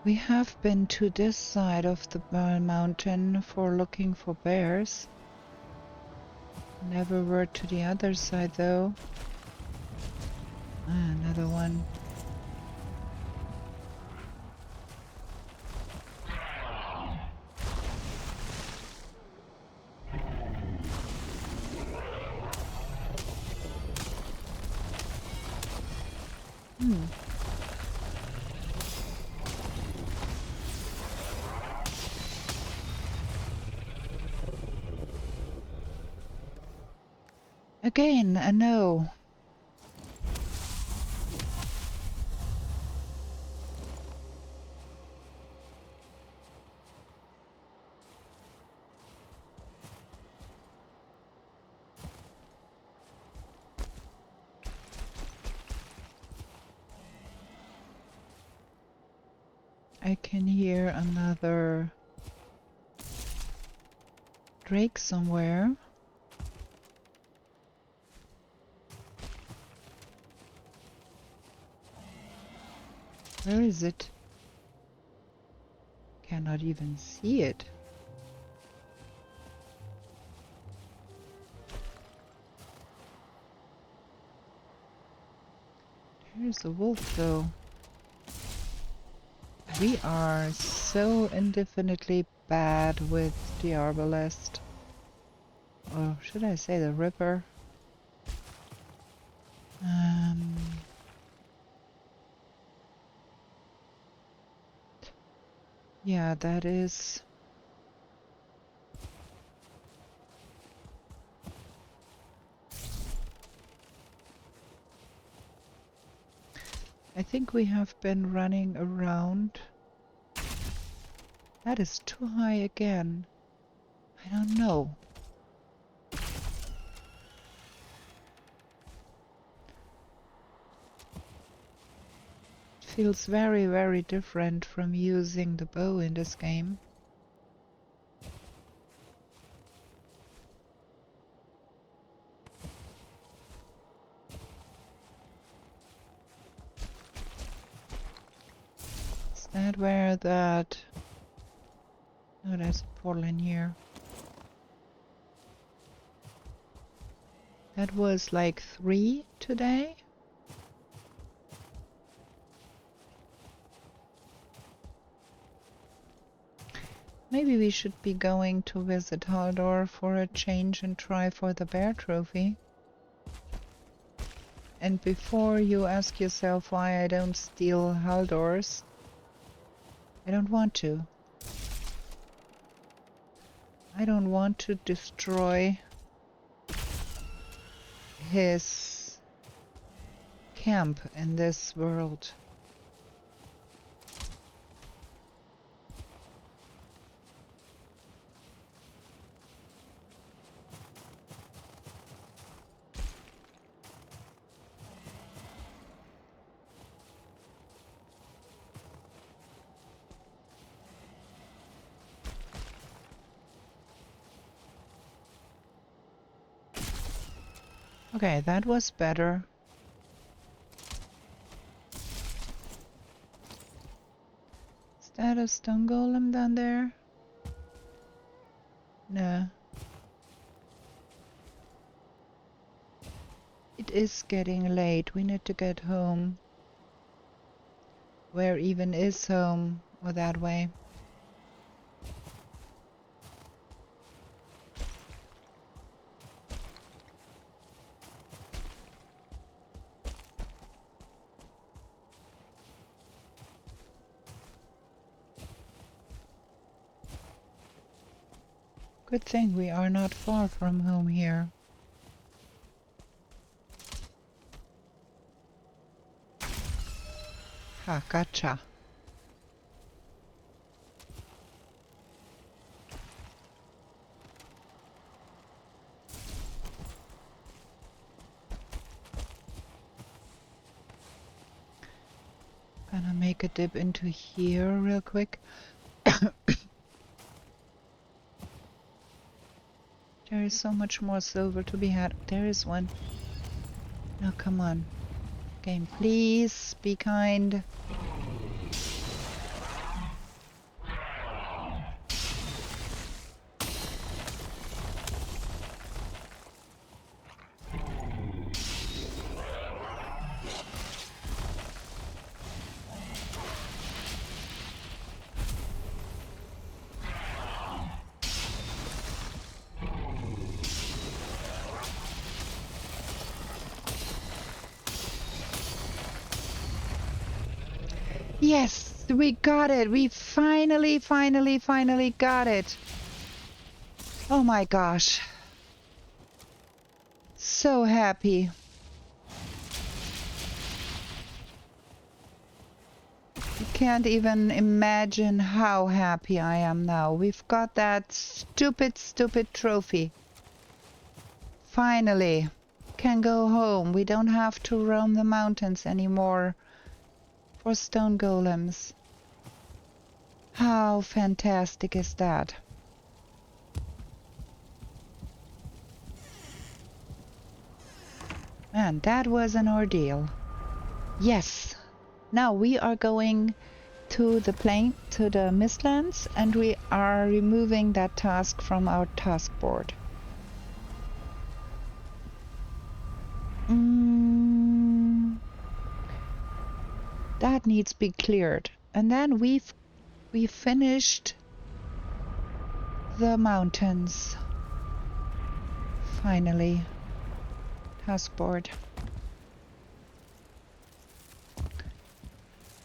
We have been to this side of the mountain for looking for bears. Never were to the other side though. Ah, another one. Again, a no. I can hear another drake somewhere. Where is it? Cannot even see it. Here's a wolf though. We are so indefinitely bad with the arbalest. Or should I say the ripper? Yeah, that is... I think we have been running around. That is too high again. I don't know. It feels very, very different from using the bow in this game. Is that where that... Oh, there's a portal in here. That was like 3 today? Maybe we should be going to visit Haldor for a change and try for the bear trophy. And before you ask yourself why I don't steal Haldor's, I don't want to. I don't want to destroy his camp in this world. Okay, that was better. Is that a stone golem down there? No. It is getting late. We need to get home. Where even is home? Or that way? Good thing we are not far from home here. Ha, gotcha. Gonna make a dip into here real quick. There is so much more silver to be had. There is one. Now come on. Game, please be kind. Yes, we got it. We finally got it. Oh my gosh. So happy. You can't even imagine how happy I am now. We've got that stupid trophy. Finally. Can go home. We don't have to roam the mountains anymore for stone golems. How fantastic is that? Man, that was an ordeal. Yes. Now we are going to the plain, to the Mistlands, and we are removing that task from our task board. That needs to be cleared. And then we finished the mountains. Finally. Task board.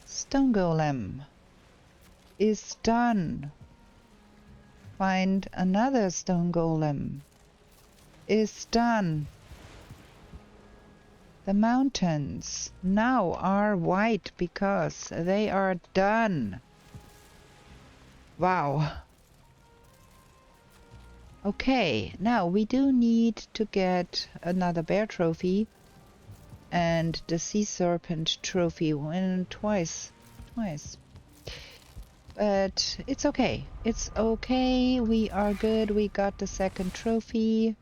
Stone golem is done. Find another stone golem is done. The mountains now are white because they are done. Wow. Okay, now we do need to get another bear trophy and the sea serpent trophy twice. But it's okay. It's okay. We are good. We got the second trophy.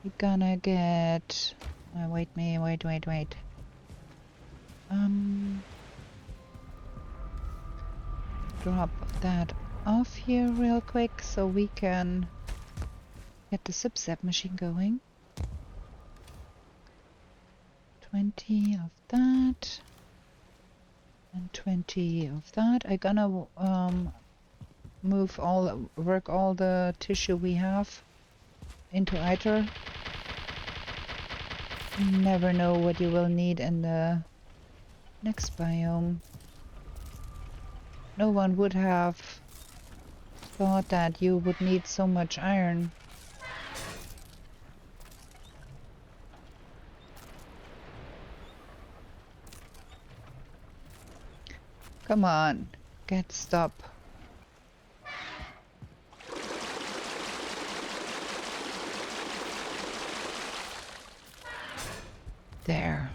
We're gonna get... wait. Drop that off here real quick so we can get the subset machine going. 20 of that. And 20 of that. I'm gonna work all the tissue we have into ITER. You never know what you will need in the next biome. No one would have thought that you would need so much iron. Come on, stop. There.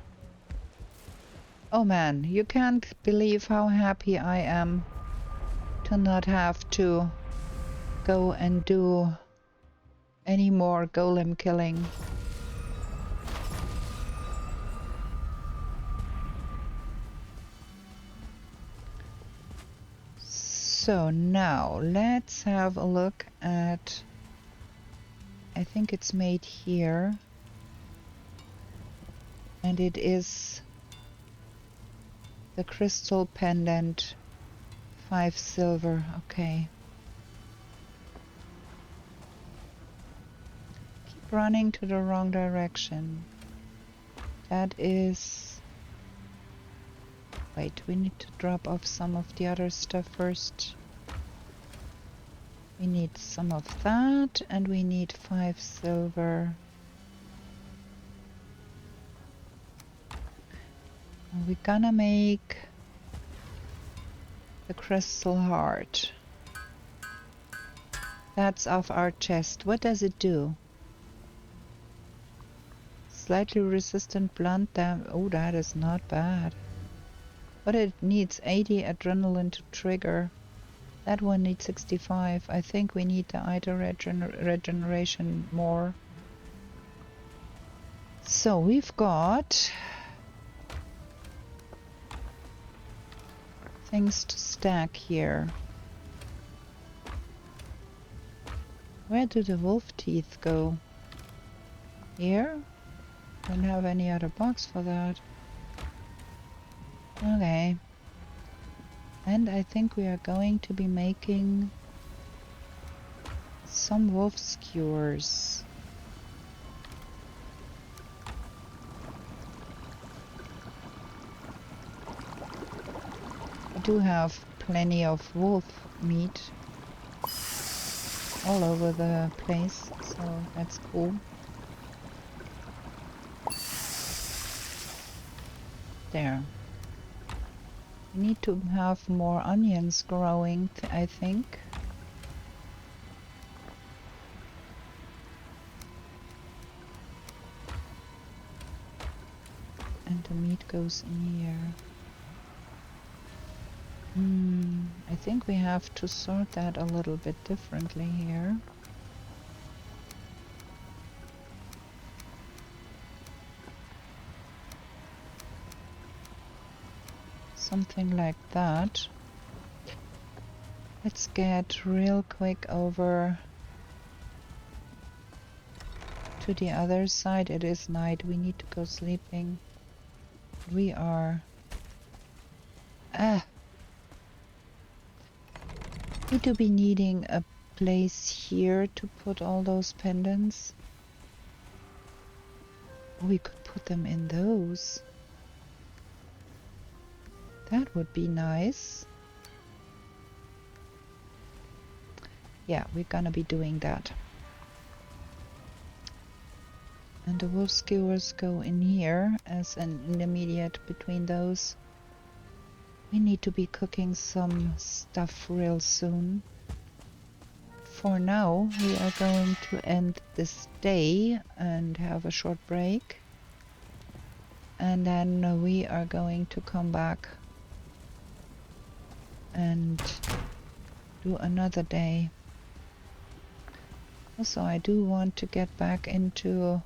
Oh man, you can't believe how happy I am to not have to go and do any more golem killing. So now let's have a look at, I think it's made here, and it is the crystal pendant, 5 silver. Okay. Keep running to the wrong direction. That is... Wait, we need to drop off some of the other stuff first. We need some of that, and we need 5 silver. And we're gonna make the crystal heart. That's off our chest. What does it do? slightly resistant blunt damage. Oh, that is not bad. But it needs 80 adrenaline to trigger. That one needs 65. I think we need the item regeneration more. So we've got things to stack here. Where do the wolf teeth go? Here? Don't have any other box for that. Okay. And I think we are going to be making some wolf skewers. We do have plenty of wolf meat all over the place, so that's cool. There. We need to have more onions growing, I think. And the meat goes in here. I think we have to sort that a little bit differently here. Something like that. Let's get real quick over to the other side. It is night. We need to go sleeping. We are... Need to be needing a place here to put all those pendants. We could put them in those. That would be nice. Yeah, we're gonna be doing that. And the wolf skewers go in here as an intermediate between those. We need to be cooking some stuff real soon. For now, we are going to end this day and have a short break. And then we are going to come back and do another day. Also, I do want to get back into...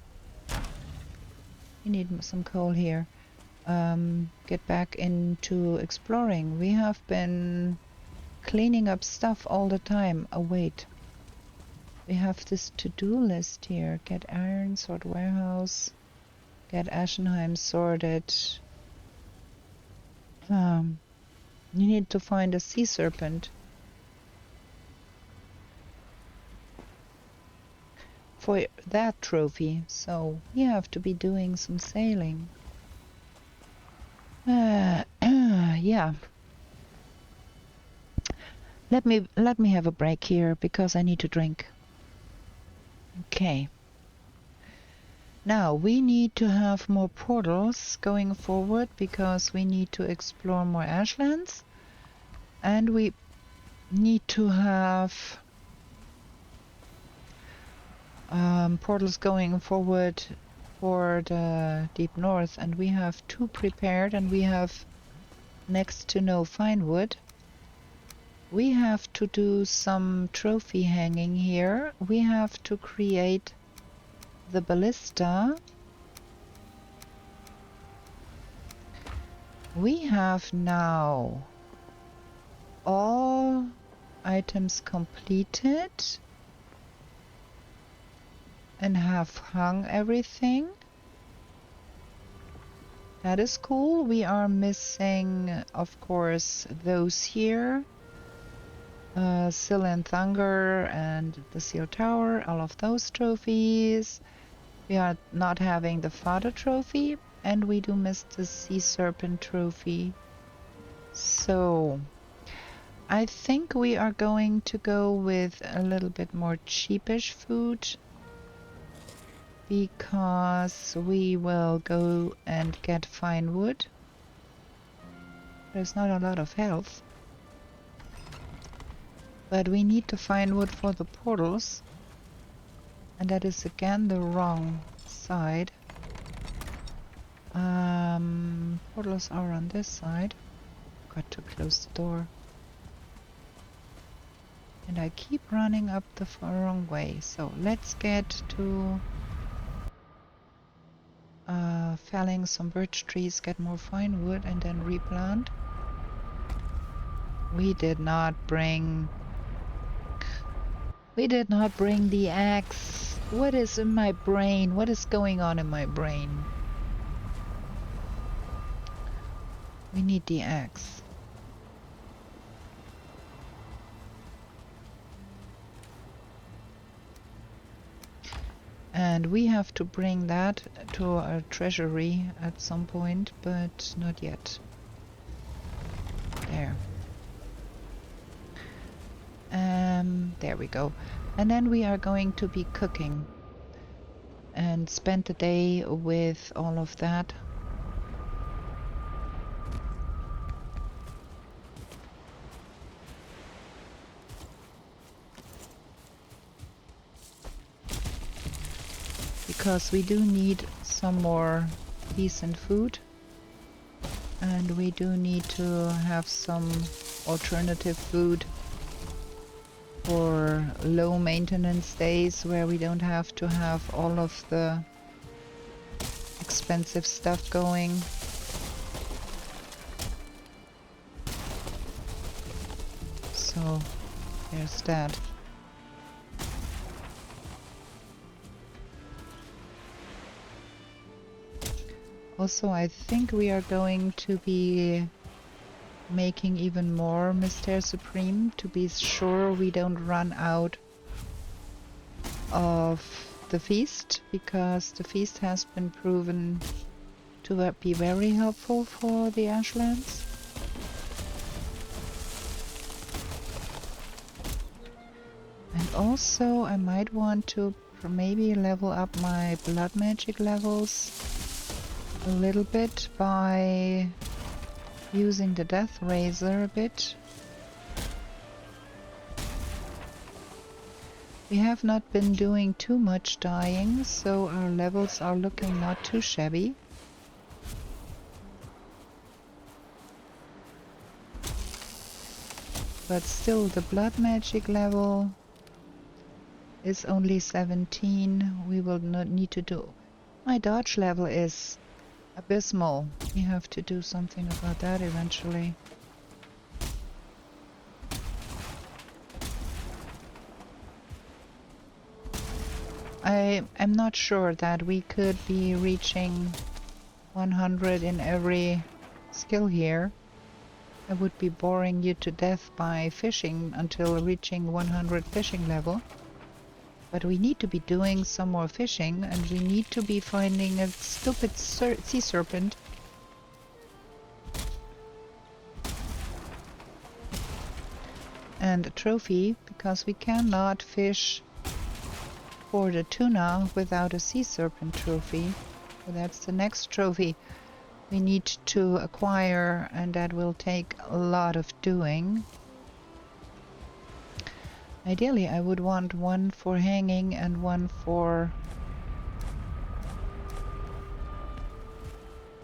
We need some coal here. Get back into exploring. We have been cleaning up stuff all the time. Oh wait, we have this to-do list here. Get iron, sort warehouse, get Aschenheim sorted. You need to find a sea serpent for that trophy, so we have to be doing some sailing. Yeah. Let me have a break here because I need to drink. Okay. Now we need to have more portals going forward because we need to explore more ashlands, and we need to have portals going forward for the deep north, and we have 2 prepared, and we have next to no fine wood. We have to do some trophy hanging here. We have to create the ballista. We have now all items completed and have hung everything. That is cool. We are missing, of course, those here. Sill and Thunger and the Seal Tower, all of those trophies. We are not having the Father trophy, and we do miss the Sea Serpent trophy. So, I think we are going to go with a little bit more cheapish food, because we will go and get fine wood. There's not a lot of health, but we need to find wood for the portals, and that is again the wrong side. Portals are on this side. Got to close the door. And I keep running up the wrong way. So let's get to felling some birch trees, get more fine wood, and then replant. We did not bring the axe. What is in my brain? What is going on in my brain? We need the axe. And we have to bring that to our treasury at some point, but not yet. There. There we go. And then we are going to be cooking and spend the day with all of that. Because we do need some more decent food, and we do need to have some alternative food for low maintenance days where we don't have to have all of the expensive stuff going. So there's that. Also, I think we are going to be making even more Mystère Supreme to be sure we don't run out of the feast, because the feast has been proven to be very helpful for the Ashlands. And also I might want to maybe level up my blood magic levels a little bit by using the Death Razor a bit. We have not been doing too much dying, so our levels are looking not too shabby. But still, the blood magic level is only 17. We will not need to do... My dodge level is abysmal. We have to do something about that eventually. I am not sure that we could be reaching 100 in every skill here. I would be boring you to death by fishing until reaching 100 fishing level. But we need to be doing some more fishing, and we need to be finding a stupid sea serpent. And a trophy, because we cannot fish for the tuna without a sea serpent trophy. So that's the next trophy we need to acquire, and that will take a lot of doing. Ideally, I would want one for hanging and one for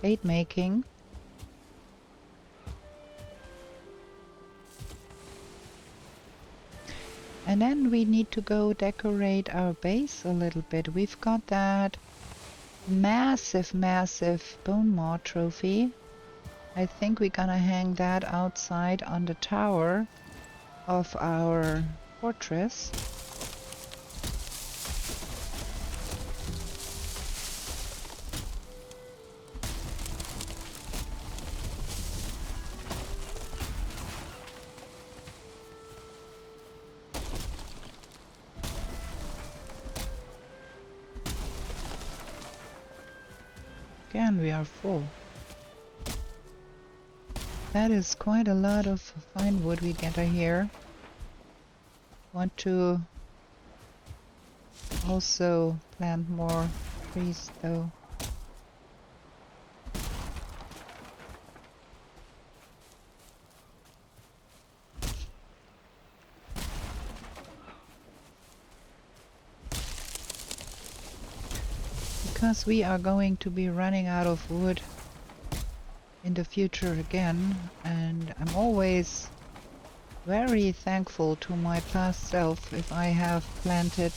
bait making. And then we need to go decorate our base a little bit. We've got that massive bone maw trophy. I think we're gonna hang that outside on the tower of our fortress. Again, we are full. That is quite a lot of fine wood we get here. Want to also plant more trees though. because we are going to be running out of wood in the future again, and I'm always very thankful to my past self if I have planted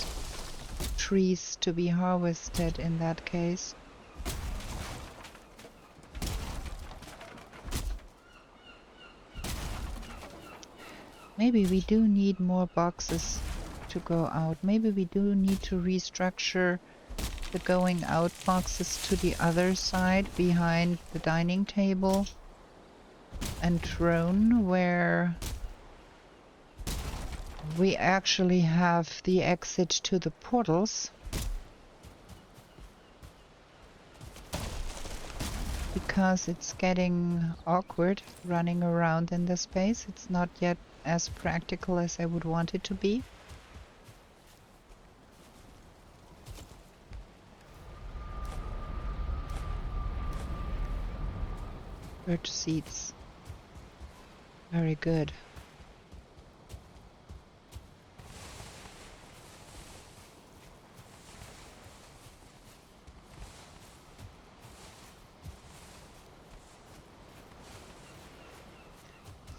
trees to be harvested in that case. Maybe we do need more boxes to go out. Maybe we do need to restructure the going out boxes to the other side behind the dining table and throne, where we actually have the exit to the portals. Because it's getting awkward running around in the space. It's not yet as practical as I would want it to be. Birch seeds. Very good.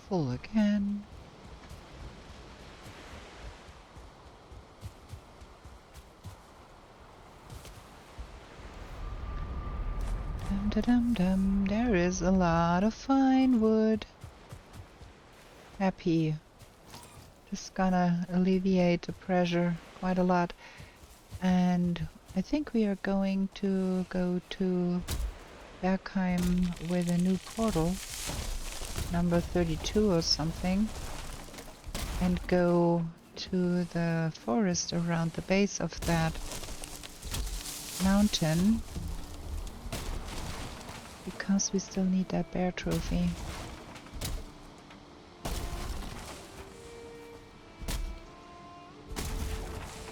Full again. Dum da dum dum. There is a lot of fine wood. Happy. Just gonna alleviate the pressure quite a lot. And I think we are going to go to Valheim with a new portal, number 32 or something, and go to the forest around the base of that mountain, because we still need that bear trophy.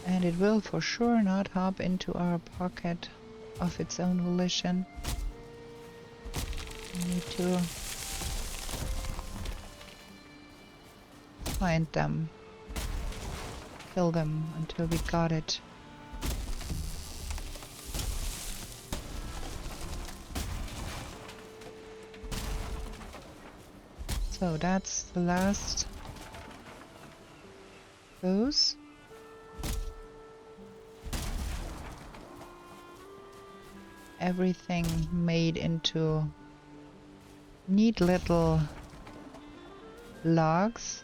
And it will for sure not hop into our pocket of its own volition. We need to find them, kill them until we got it. So that's the last of those. Everything made into neat little logs.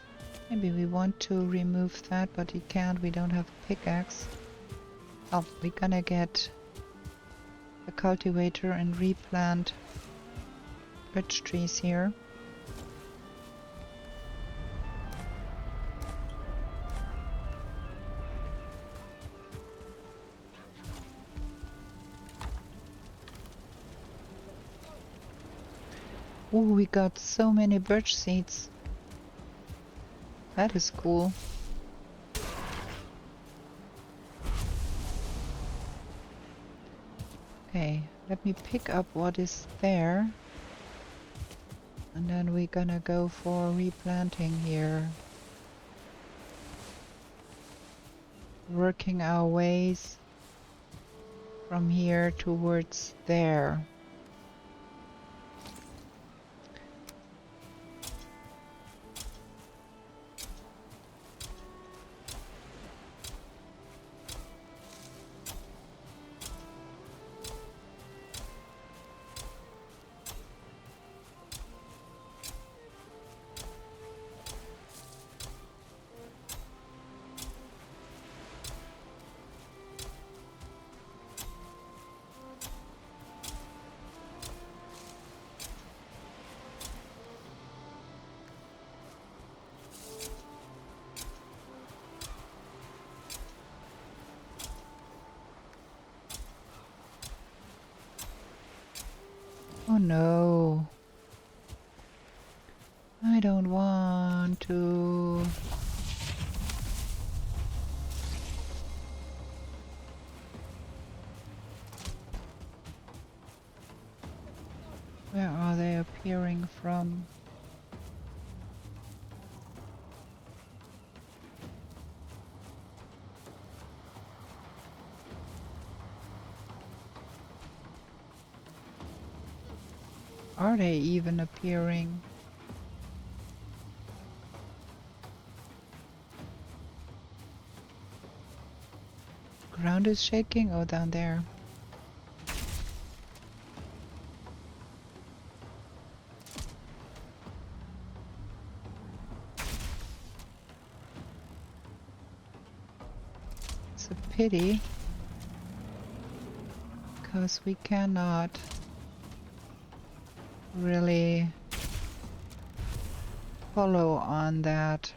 Maybe we want to remove that, but we can't. We don't have a pickaxe. Oh, we're gonna get a cultivator and replant birch trees here. Oh, we got so many birch seeds. That is cool. Okay, let me pick up what is there. And then we're gonna go for replanting here. Working our ways from here towards there. Oh no. I don't want to. Where are they appearing from? Are they even appearing? Ground is shaking? Oh, down there. It's a pity, because we cannot really follow on that.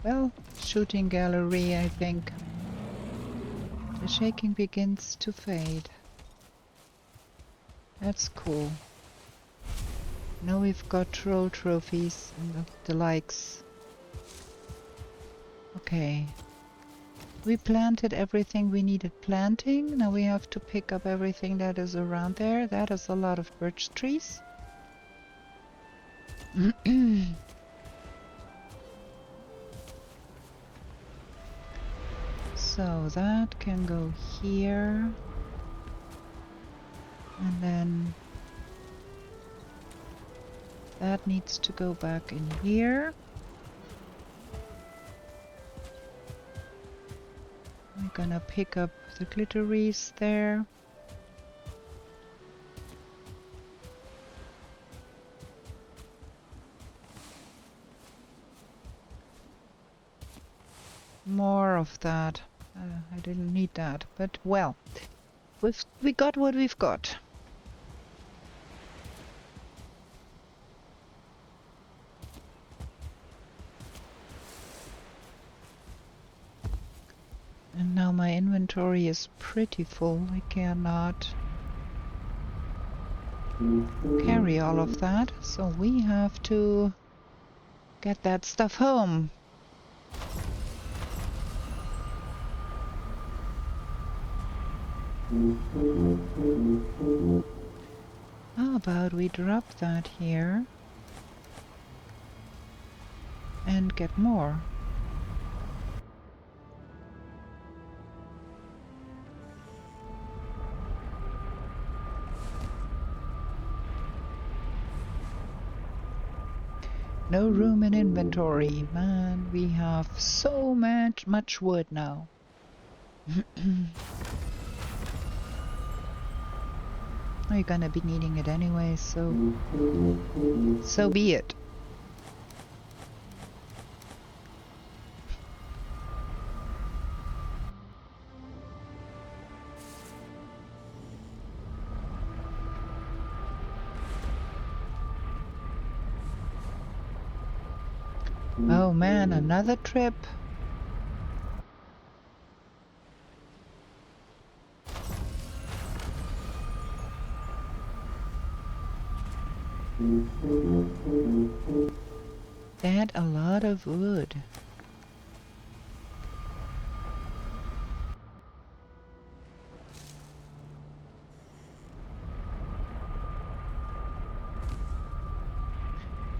Well, shooting gallery, I think. The shaking begins to fade. That's cool. Now we've got troll trophies and the likes. Okay. We planted everything we needed planting. Now we have to pick up everything that is around there. That is a lot of birch trees. So that can go here. And then that needs to go back in here. I'm gonna pick up the glitteries there. More of that. I didn't need that, but well, we got what we've got. And now my inventory is pretty full. I cannot carry all of that, so we have to get that stuff home. How about we drop that here and get more? No room in inventory. Man, we have so much wood now. You're gonna be needing it anyway, so be it. Oh man, another trip. That a lot of wood.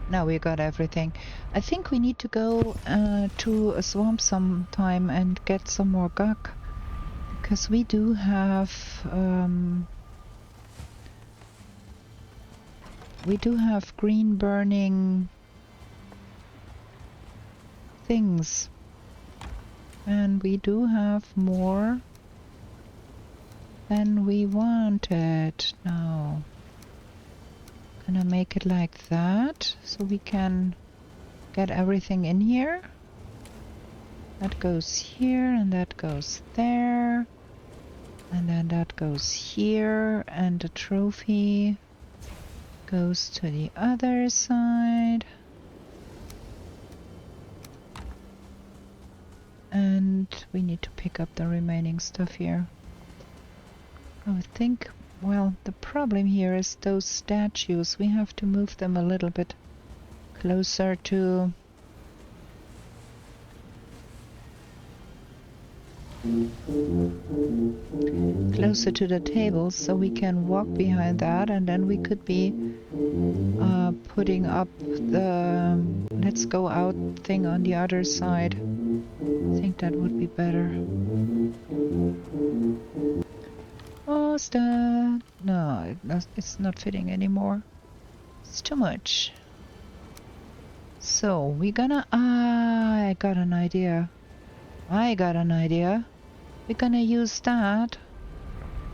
Now we got everything. I think we need to go to a swamp sometime and get some more gunk, because we do have green burning things, and we do have more than we wanted. Now gonna make it like that so we can get everything in here. That goes here and that goes there, and then that goes here, and the trophy goes to the other side. And we need to pick up the remaining stuff here. I would think, well, the problem here is those statues. We have to move them a little bit closer to closer to the table so we can walk behind that, and then we could be putting up the let's go out thing on the other side. I think that would be better. Oh, stop. No, it's not fitting anymore. It's too much. So we're gonna... I got an idea. We're gonna use that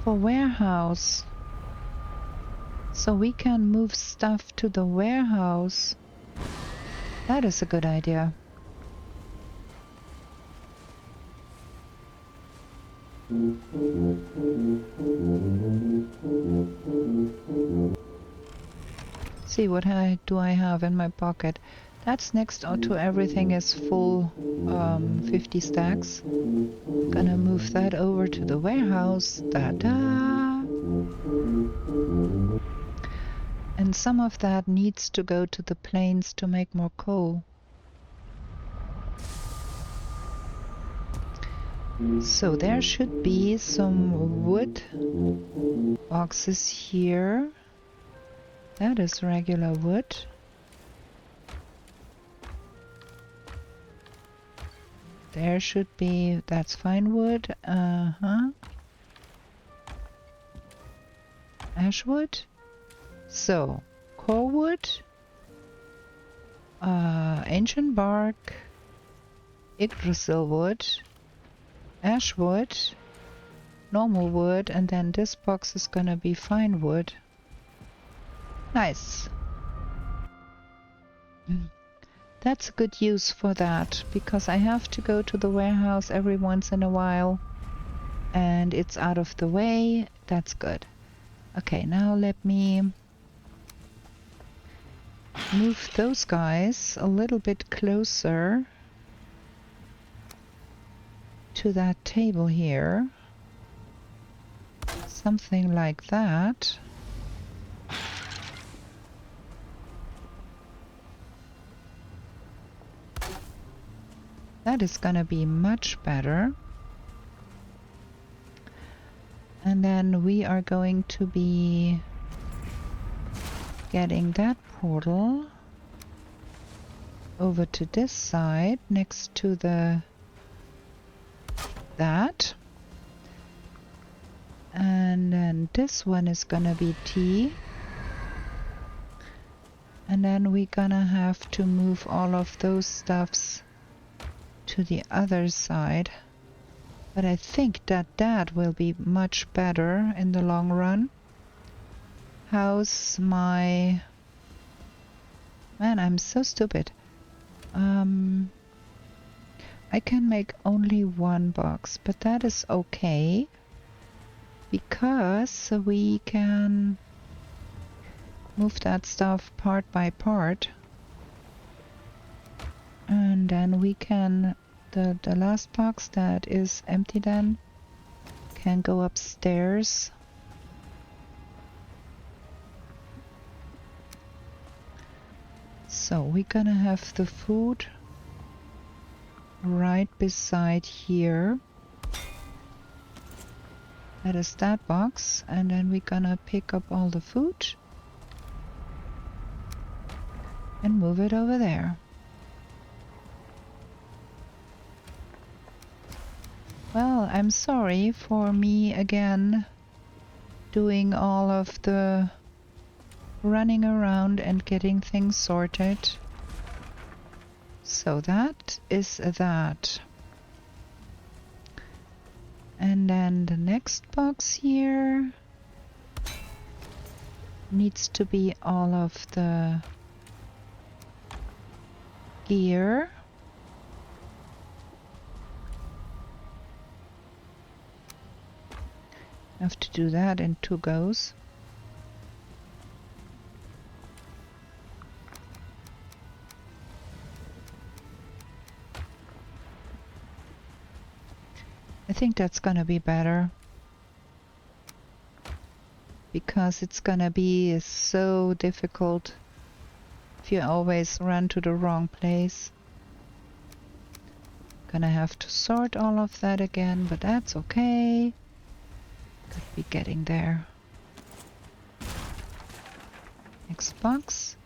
for warehouse. So we can move stuff to the warehouse. That is a good idea. See what do I have in my pocket. That's next to everything is full 50 stacks. Gonna move that over to the warehouse. Ta-da! And some of that needs to go to the plains to make more coal. So there should be some wood boxes here. That is regular wood. There should be, that's fine wood. Ash wood. So, core wood, ancient bark, Yggdrasil wood, ash wood, normal wood, and then this box is gonna be fine wood. Nice. That's a good use for that, because I have to go to the warehouse every once in a while, and it's out of the way. That's good. Okay, now let me move those guys a little bit closer to that table here. Something like that. That is gonna be much better. And then we are going to be getting that portal over to this side next to that. And then this one is gonna be T. And then we're gonna have to move all of those stuffs to the other side. But I think that will be much better in the long run. How's my... Man, I'm so stupid. I can make only one box, but that is okay, because we can move that stuff part by part, and then we can, the last box that is empty then can go upstairs. So we're gonna have the food right beside here. That is that box, and then we're gonna pick up all the food and move it over there. Well, I'm sorry for me again doing all of the running around and getting things sorted. So that is that. And then the next box here needs to be all of the gear. I have to do that in 2 goes. I think that's gonna be better, because it's gonna be so difficult if you always run to the wrong place. Gonna have to sort all of that again, but that's okay. Could be getting there. Next box.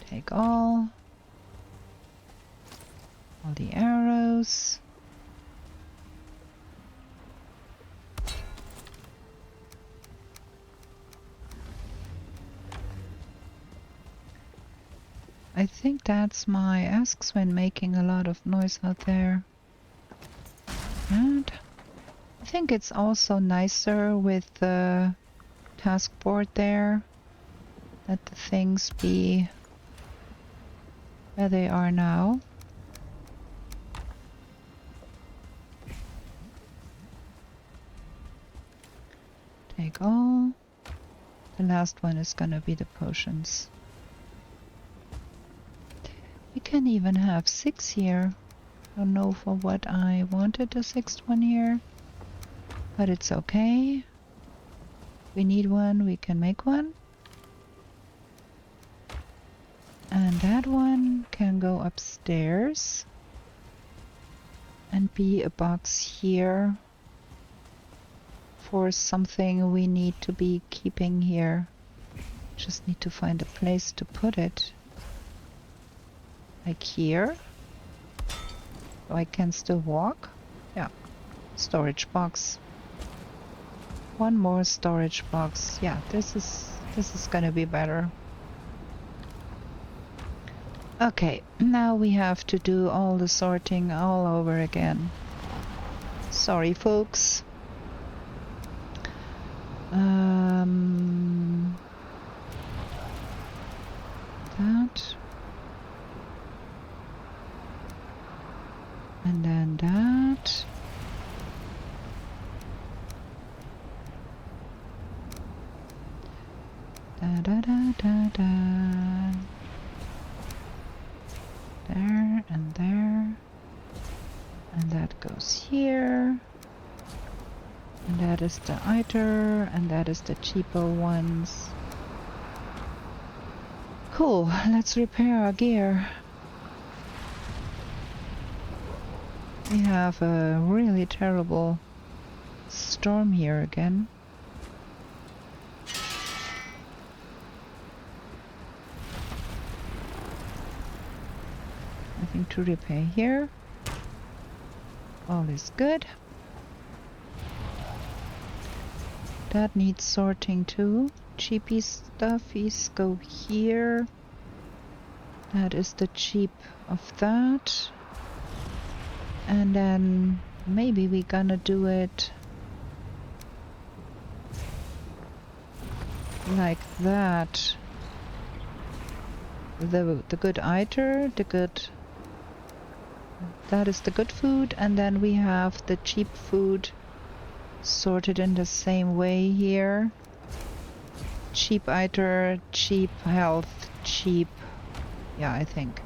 Take all the arrows. I think that's my Askswin making a lot of noise out there. And I think it's also nicer with the task board there. Let the things be where they are now. Take all. The last one is gonna be the potions. We can even have 6 here. Don't know for what I wanted the 6th one here, but it's okay. We need one, we can make one. And that one can go upstairs and be a box here for something we need to be keeping here. Just need to find a place to put it. Like here. So I can still walk. Yeah. Storage box. One more storage box. Yeah, this is gonna be better. Okay, now we have to do all the sorting all over again. Sorry, folks. That. And then that. Da da da da da. There and there. And that goes here. And that is the iter, and that is the cheaper ones. Cool, let's repair our gear. We have a really terrible storm here again. Nothing to repair here. All is good. That needs sorting too. Cheapy stuffies go here. That is the cheap of that. And then maybe we're gonna do it like that. The good iter, that is the good food, and then we have the cheap food sorted in the same way here. Cheap iter, cheap health, cheap, yeah, I think.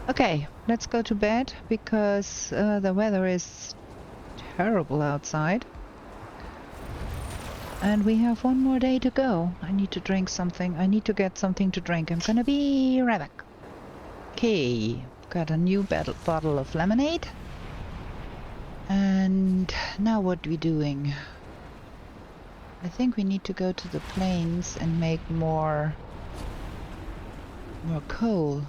Okay, let's go to bed because the weather is terrible outside. And we have one more day to go. I need to drink something. I need to get something to drink. I'm gonna be right back. Okay, got a new bottle of lemonade. And now what are we doing? I think we need to go to the plains and make more coal.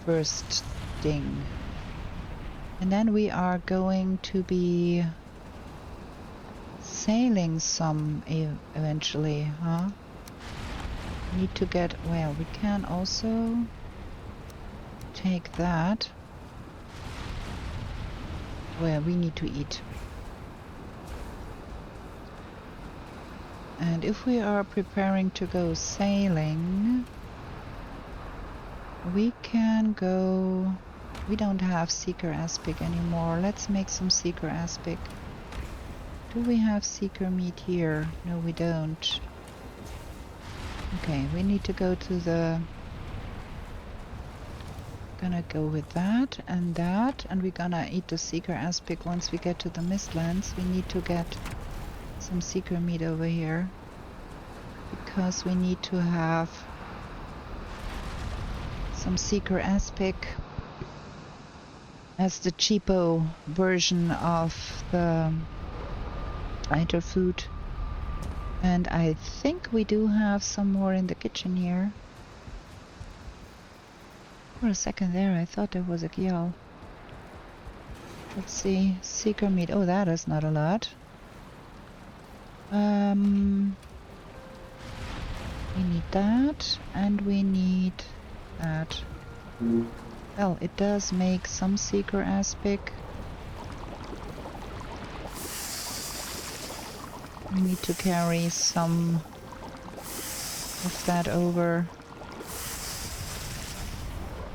First thing. And then we are going to be sailing some eventually, huh? Need to get, well, we can also take that. Well, we need to eat. And if we are preparing to go sailing, we can go... We don't have seeker aspic anymore. Let's make some seeker aspic. Do we have seeker meat here? No, we don't. Okay, we need to go to the... Gonna go with that, and we're gonna eat the seeker aspic once we get to the Mistlands. We need to get some seeker meat over here because we need to have some seeker aspic as the cheapo version of the Eiter food. And I think we do have some more in the kitchen here. For a second there, I thought there was a gyal. Let's see, seeker meat. Oh, that is not a lot. We need that, and we need that. Well, it does make some seeker aspic. We need to carry some of that over.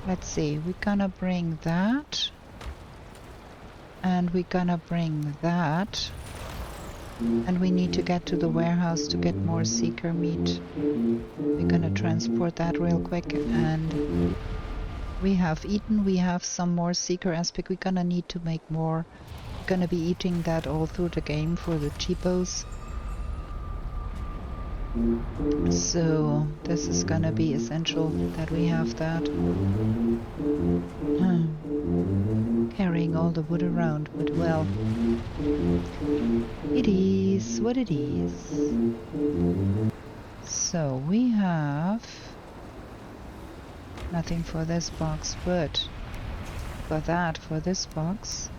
Let's see, we're gonna bring that. And we're gonna bring that. And we need to get to the warehouse to get more seeker meat. We're gonna transport that real quick, and we have eaten. We have some more seeker aspic. We're gonna need to make more. We're gonna be eating that all through the game for the cheapos. So this is gonna be essential that we have that. Carrying all the wood around, but well, it is what it is. So we have nothing for this box, but for that for this box.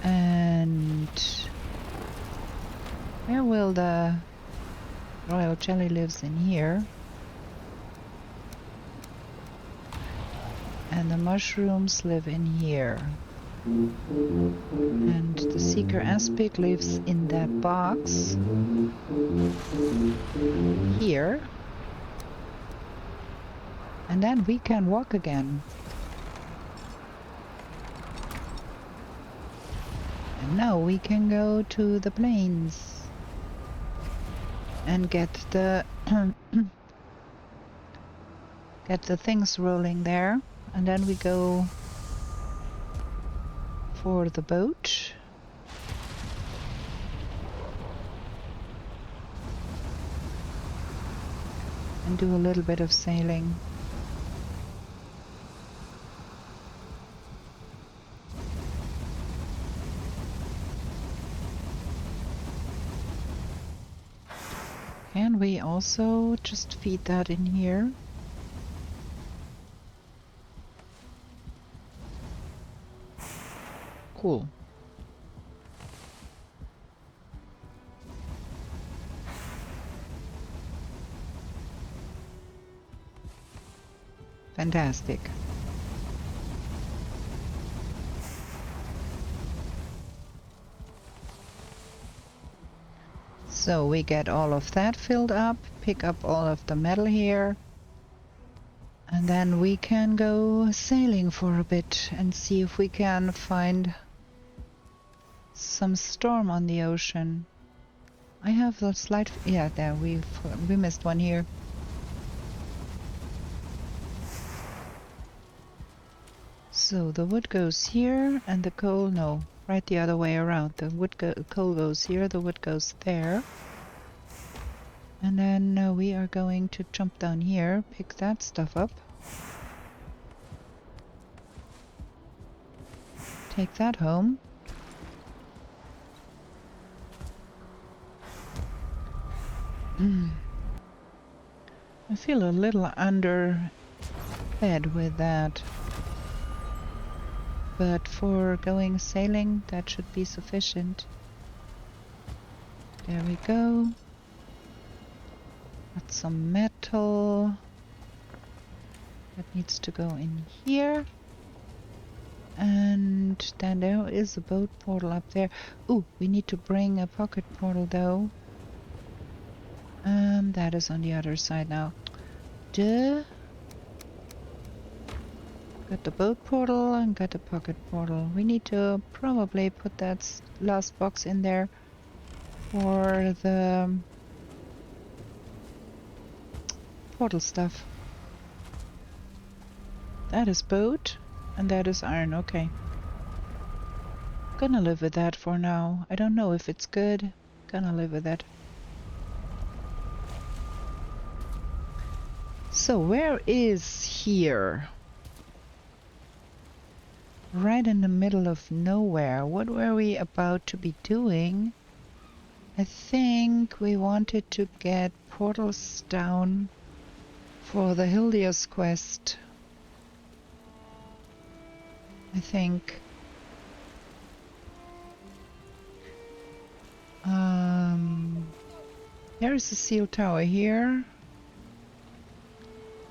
And where will the royal jelly lives in here? And the mushrooms live in here. And the seeker aspic lives in that box here. And then we can walk again. And now we can go to the plains and get the get the things rolling there. And then we go for the boat. And do a little bit of sailing. Can we also just feed that in here? Cool. Fantastic. So we get all of that filled up, pick up all of the metal here, and then we can go sailing for a bit and see if we can find some storm on the ocean. I have a slight... yeah, there, we missed one here. So the wood goes here and the coal, no, right the other way around. The coal goes here, the wood goes there. And then we are going to jump down here, pick that stuff up. Take that home. I feel a little underfed with that. But for going sailing, that should be sufficient. There we go. Got some metal. That needs to go in here. And then there is a boat portal up there. Ooh, we need to bring a pocket portal though. That is on the other side now. Duh. Got the boat portal and got the pocket portal. We need to probably put that last box in there for the portal stuff. That is boat and that is iron. Okay. Gonna live with that for now. I don't know if it's good. Gonna live with that. So where is here? right in the middle of nowhere. What were we about to be doing? I think we wanted to get portals down for the Hildias quest. I think. There is a seal tower here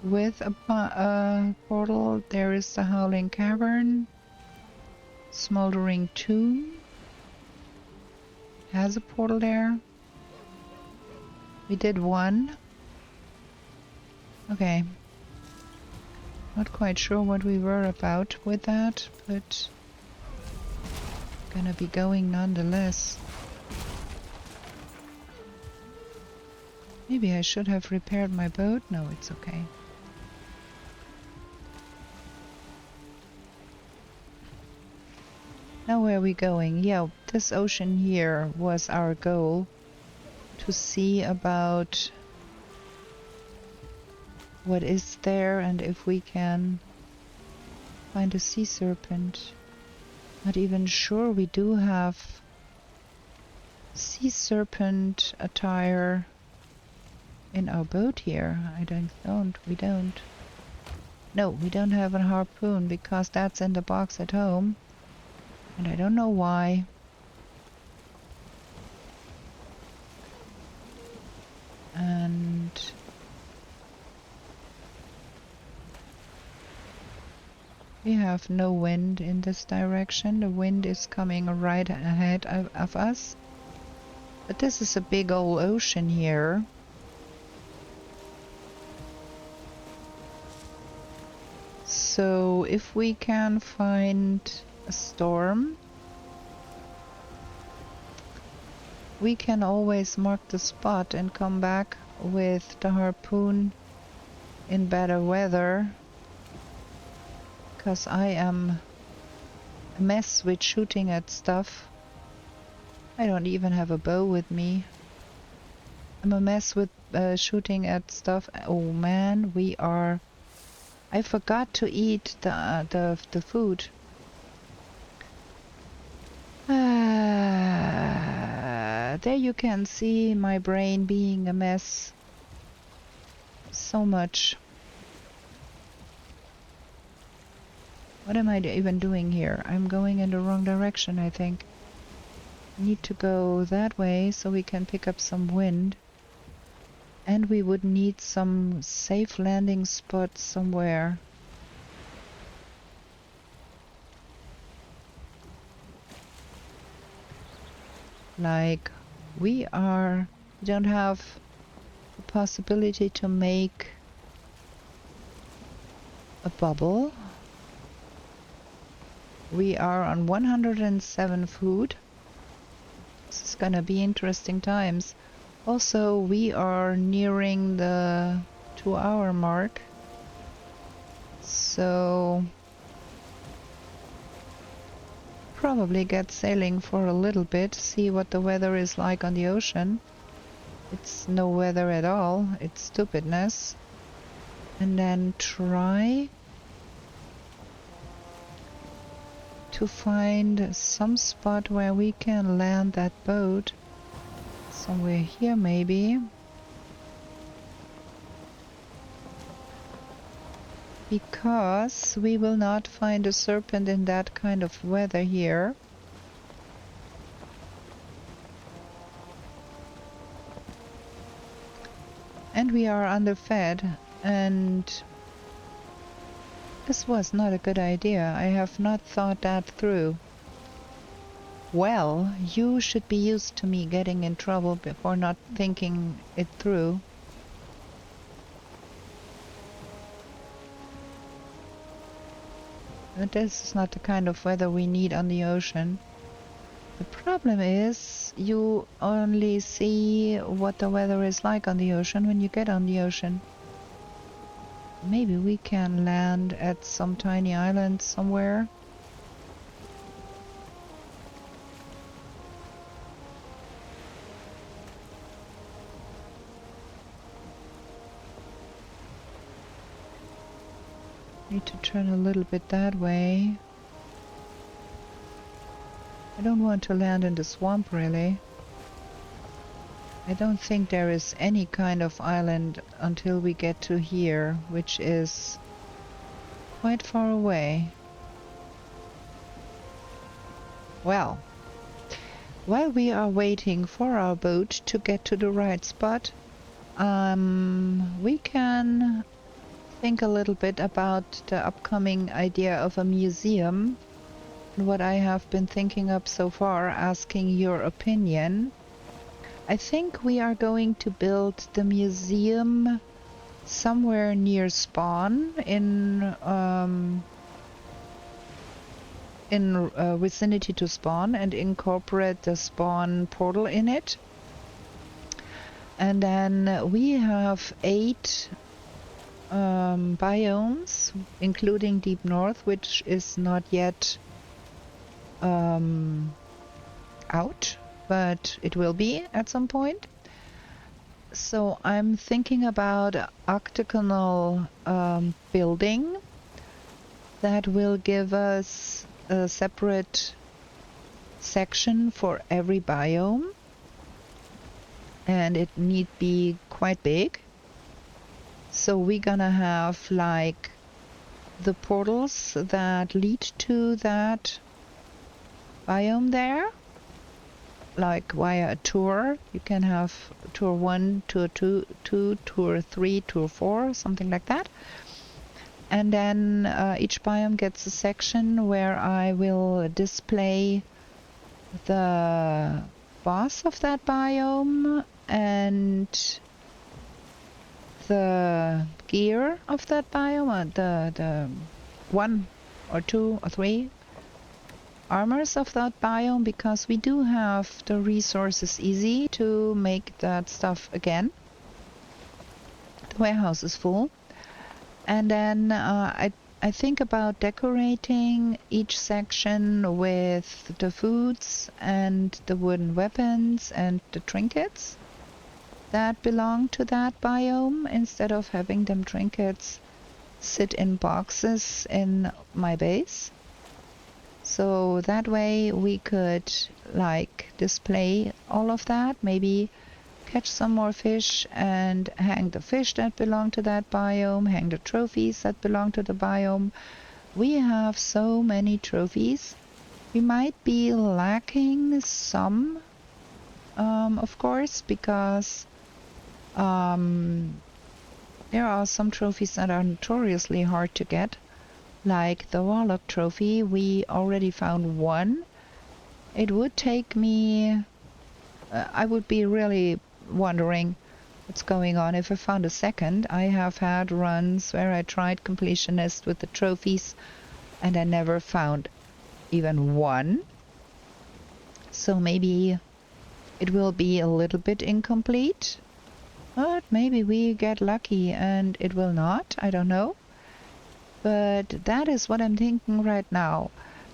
with a portal. There is the Howling Cavern. Smoldering Tomb has a portal there. We did one. Okay. Not quite sure what we were about with that, but gonna be going nonetheless. Maybe I should have repaired my boat. No, it's okay. Now where are we going? Yeah, this ocean here was our goal. To see about what is there and if we can find a sea serpent. Not even sure we do have sea serpent attire in our boat here. We don't. No, we don't have a harpoon because that's in the box at home. And I don't know why. And we have no wind in this direction. The wind is coming right ahead of us. But this is a big old ocean here. So if we can find a storm, we can always mark the spot and come back with the harpoon in better weather. Because I am a mess with shooting at stuff. I don't even have a bow with me. I'm a mess with shooting at stuff. Oh man, we are... I forgot to eat the food. There you can see my brain being a mess. So much. What am I even doing here? I'm going in the wrong direction, I think. I need to go that way so we can pick up some wind. And we would need some safe landing spots somewhere. Like, we don't have the possibility to make a bubble. We are on 107 food. This is gonna be interesting times. Also, we are nearing the 2-hour mark. So probably get sailing for a little bit, see what the weather is like on the ocean. It's no weather at all, it's stupidness. And then try to find some spot where we can land that boat. Somewhere here maybe. Because we will not find a serpent in that kind of weather here. And we are underfed, and this was not a good idea. I have not thought that through. Well, you should be used to me getting in trouble before not thinking it through. But this is not the kind of weather we need on the ocean. The problem is you only see what the weather is like on the ocean when you get on the ocean. Maybe we can land at some tiny island somewhere. Need to turn a little bit that way. I don't want to land in the swamp, really. I don't think there is any kind of island until we get to here, which is quite far away. Well, while we are waiting for our boat to get to the right spot, we can think a little bit about the upcoming idea of a museum. What I have been thinking of so far, asking your opinion. I think we are going to build the museum somewhere near spawn in vicinity to spawn, and incorporate the spawn portal in it. And then we have 8 biomes, including Deep North, which is not yet out, but it will be at some point. So I'm thinking about an octagonal building that will give us a separate section for every biome, and it need be quite big. So we're gonna have like the portals that lead to that biome there, like via a tour. You can have tour 1, tour 2, tour 3, tour 4, something like that. And then each biome gets a section where I will display the boss of that biome and the gear of that biome, or the 1 or 2 or 3 armors of that biome, because we do have the resources easy to make that stuff again. The warehouse is full. And then I think about decorating each section with the foods and the wooden weapons and the trinkets that belong to that biome, instead of having them trinkets sit in boxes in my base. So that way we could like display all of that, maybe catch some more fish and hang the fish that belong to that biome, hang the trophies that belong to the biome. We have so many trophies. We might be lacking some, of course, because there are some trophies that are notoriously hard to get, like the Warlock trophy. We already found 1. It would take me... I would be really wondering what's going on if I found a second. I have had runs where I tried completionist with the trophies and I never found even 1. So maybe it will be a little bit incomplete, but maybe we get lucky and it will not. I don't know. But that is what I'm thinking right now.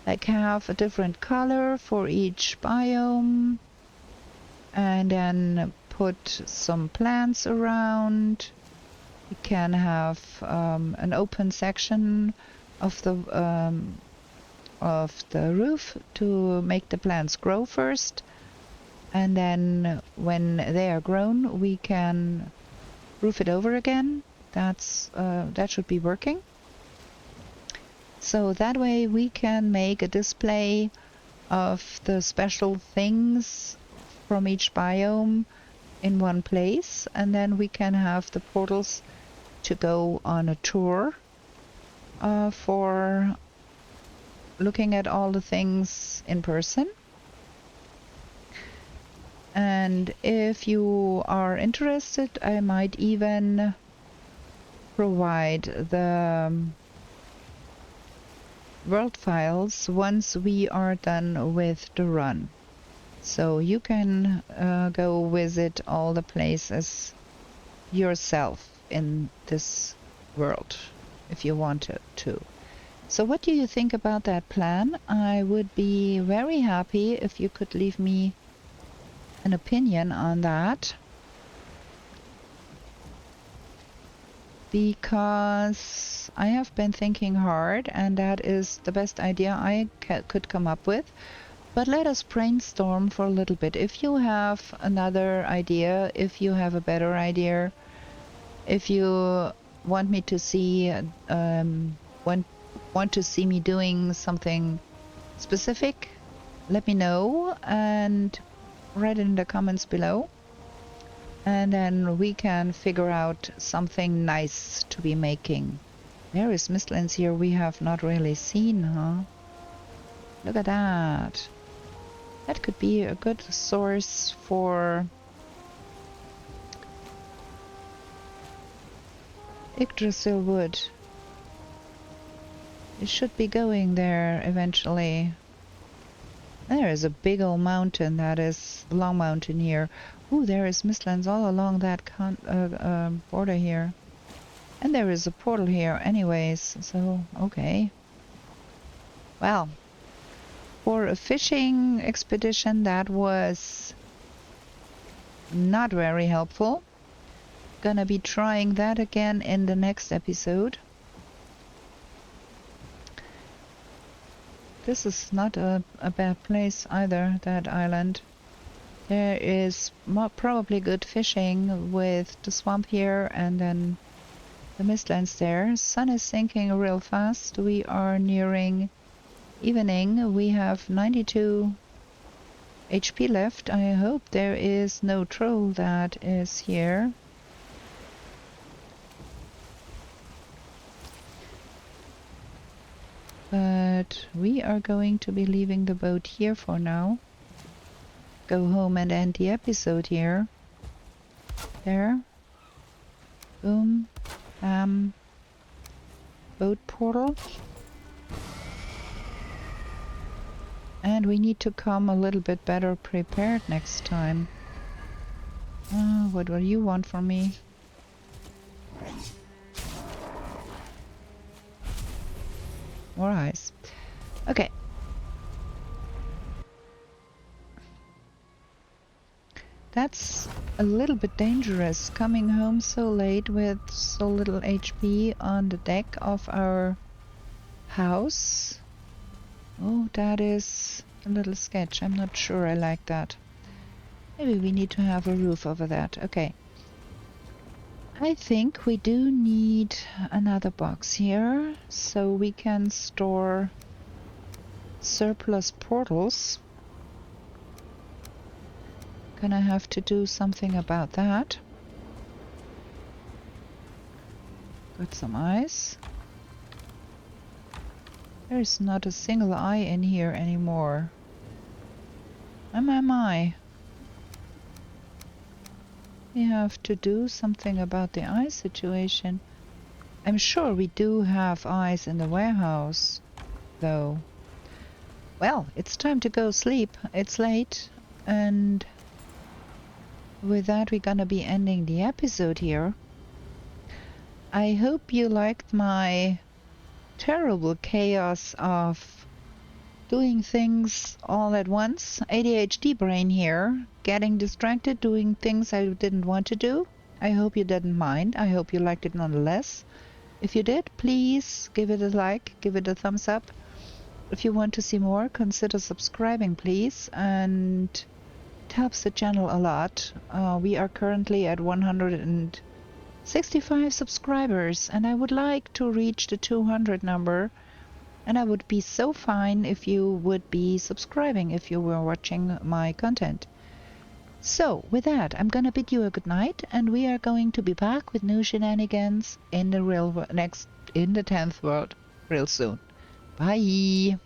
Like have a different color for each biome, and then put some plants around. We can have an open section of the roof to make the plants grow first, and then when they are grown we can roof it over again. That should be working. So that way we can make a display of the special things from each biome in one place, and then we can have the portals to go on a tour for looking at all the things in person. And if you are interested, I might even provide the world files once we are done with the run. So you can go visit all the places yourself in this world if you wanted to. So what do you think about that plan? I would be very happy if you could leave me an opinion on that, because I have been thinking hard and that is the best idea I could come up with. But let us brainstorm for a little bit. If you have another idea, if you have a better idea, if you want me to see want to see me doing something specific, let me know and write it in the comments below. And then we can figure out something nice to be making. There is mistlands here we have not really seen, huh? Look at that. That could be a good source for Yggdrasil wood. It should be going there eventually. There is a big old mountain that is Long Mountain here. Ooh, there is mistlands all along that border here. And there is a portal here anyways, so okay. Well, for a fishing expedition that was not very helpful. Gonna be trying that again in the next episode. This is not a bad place either, that island. There is probably good fishing with the swamp here and then the mistlands there. Sun is sinking real fast. We are nearing evening. We have 92 HP left. I hope there is no troll that is here. But we are going to be leaving the boat here for now. Go home and end the episode here. There. Boom. Boat portal. And we need to come a little bit better prepared next time. What do you want from me? More eyes. Okay. That's a little bit dangerous, coming home so late with so little HP on the deck of our house. Oh, that is a little sketch. I'm not sure I like that. Maybe we need to have a roof over that. Okay. I think we do need another box here so we can store surplus portals. Gonna have to do something about that. Got some eyes. There is not a single eye in here anymore. My. We have to do something about the eye situation. I'm sure we do have eyes in the warehouse, though. Well, it's time to go sleep. It's late, and with that we're gonna be ending the episode here. I hope you liked my terrible chaos of doing things all at once. ADHD brain here, getting distracted, doing things I didn't want to do. I hope you didn't mind. I hope you liked it nonetheless. If you did, please give it a like, give it a thumbs up. If you want to see more, consider subscribing, please, and it helps the channel a lot. We are currently at 165 subscribers, and I would like to reach the 200 number. And I would be so fine if you would be subscribing if you were watching my content. So, with that, I'm gonna bid you a good night, and we are going to be back with new shenanigans in the 10th world real soon. Bye!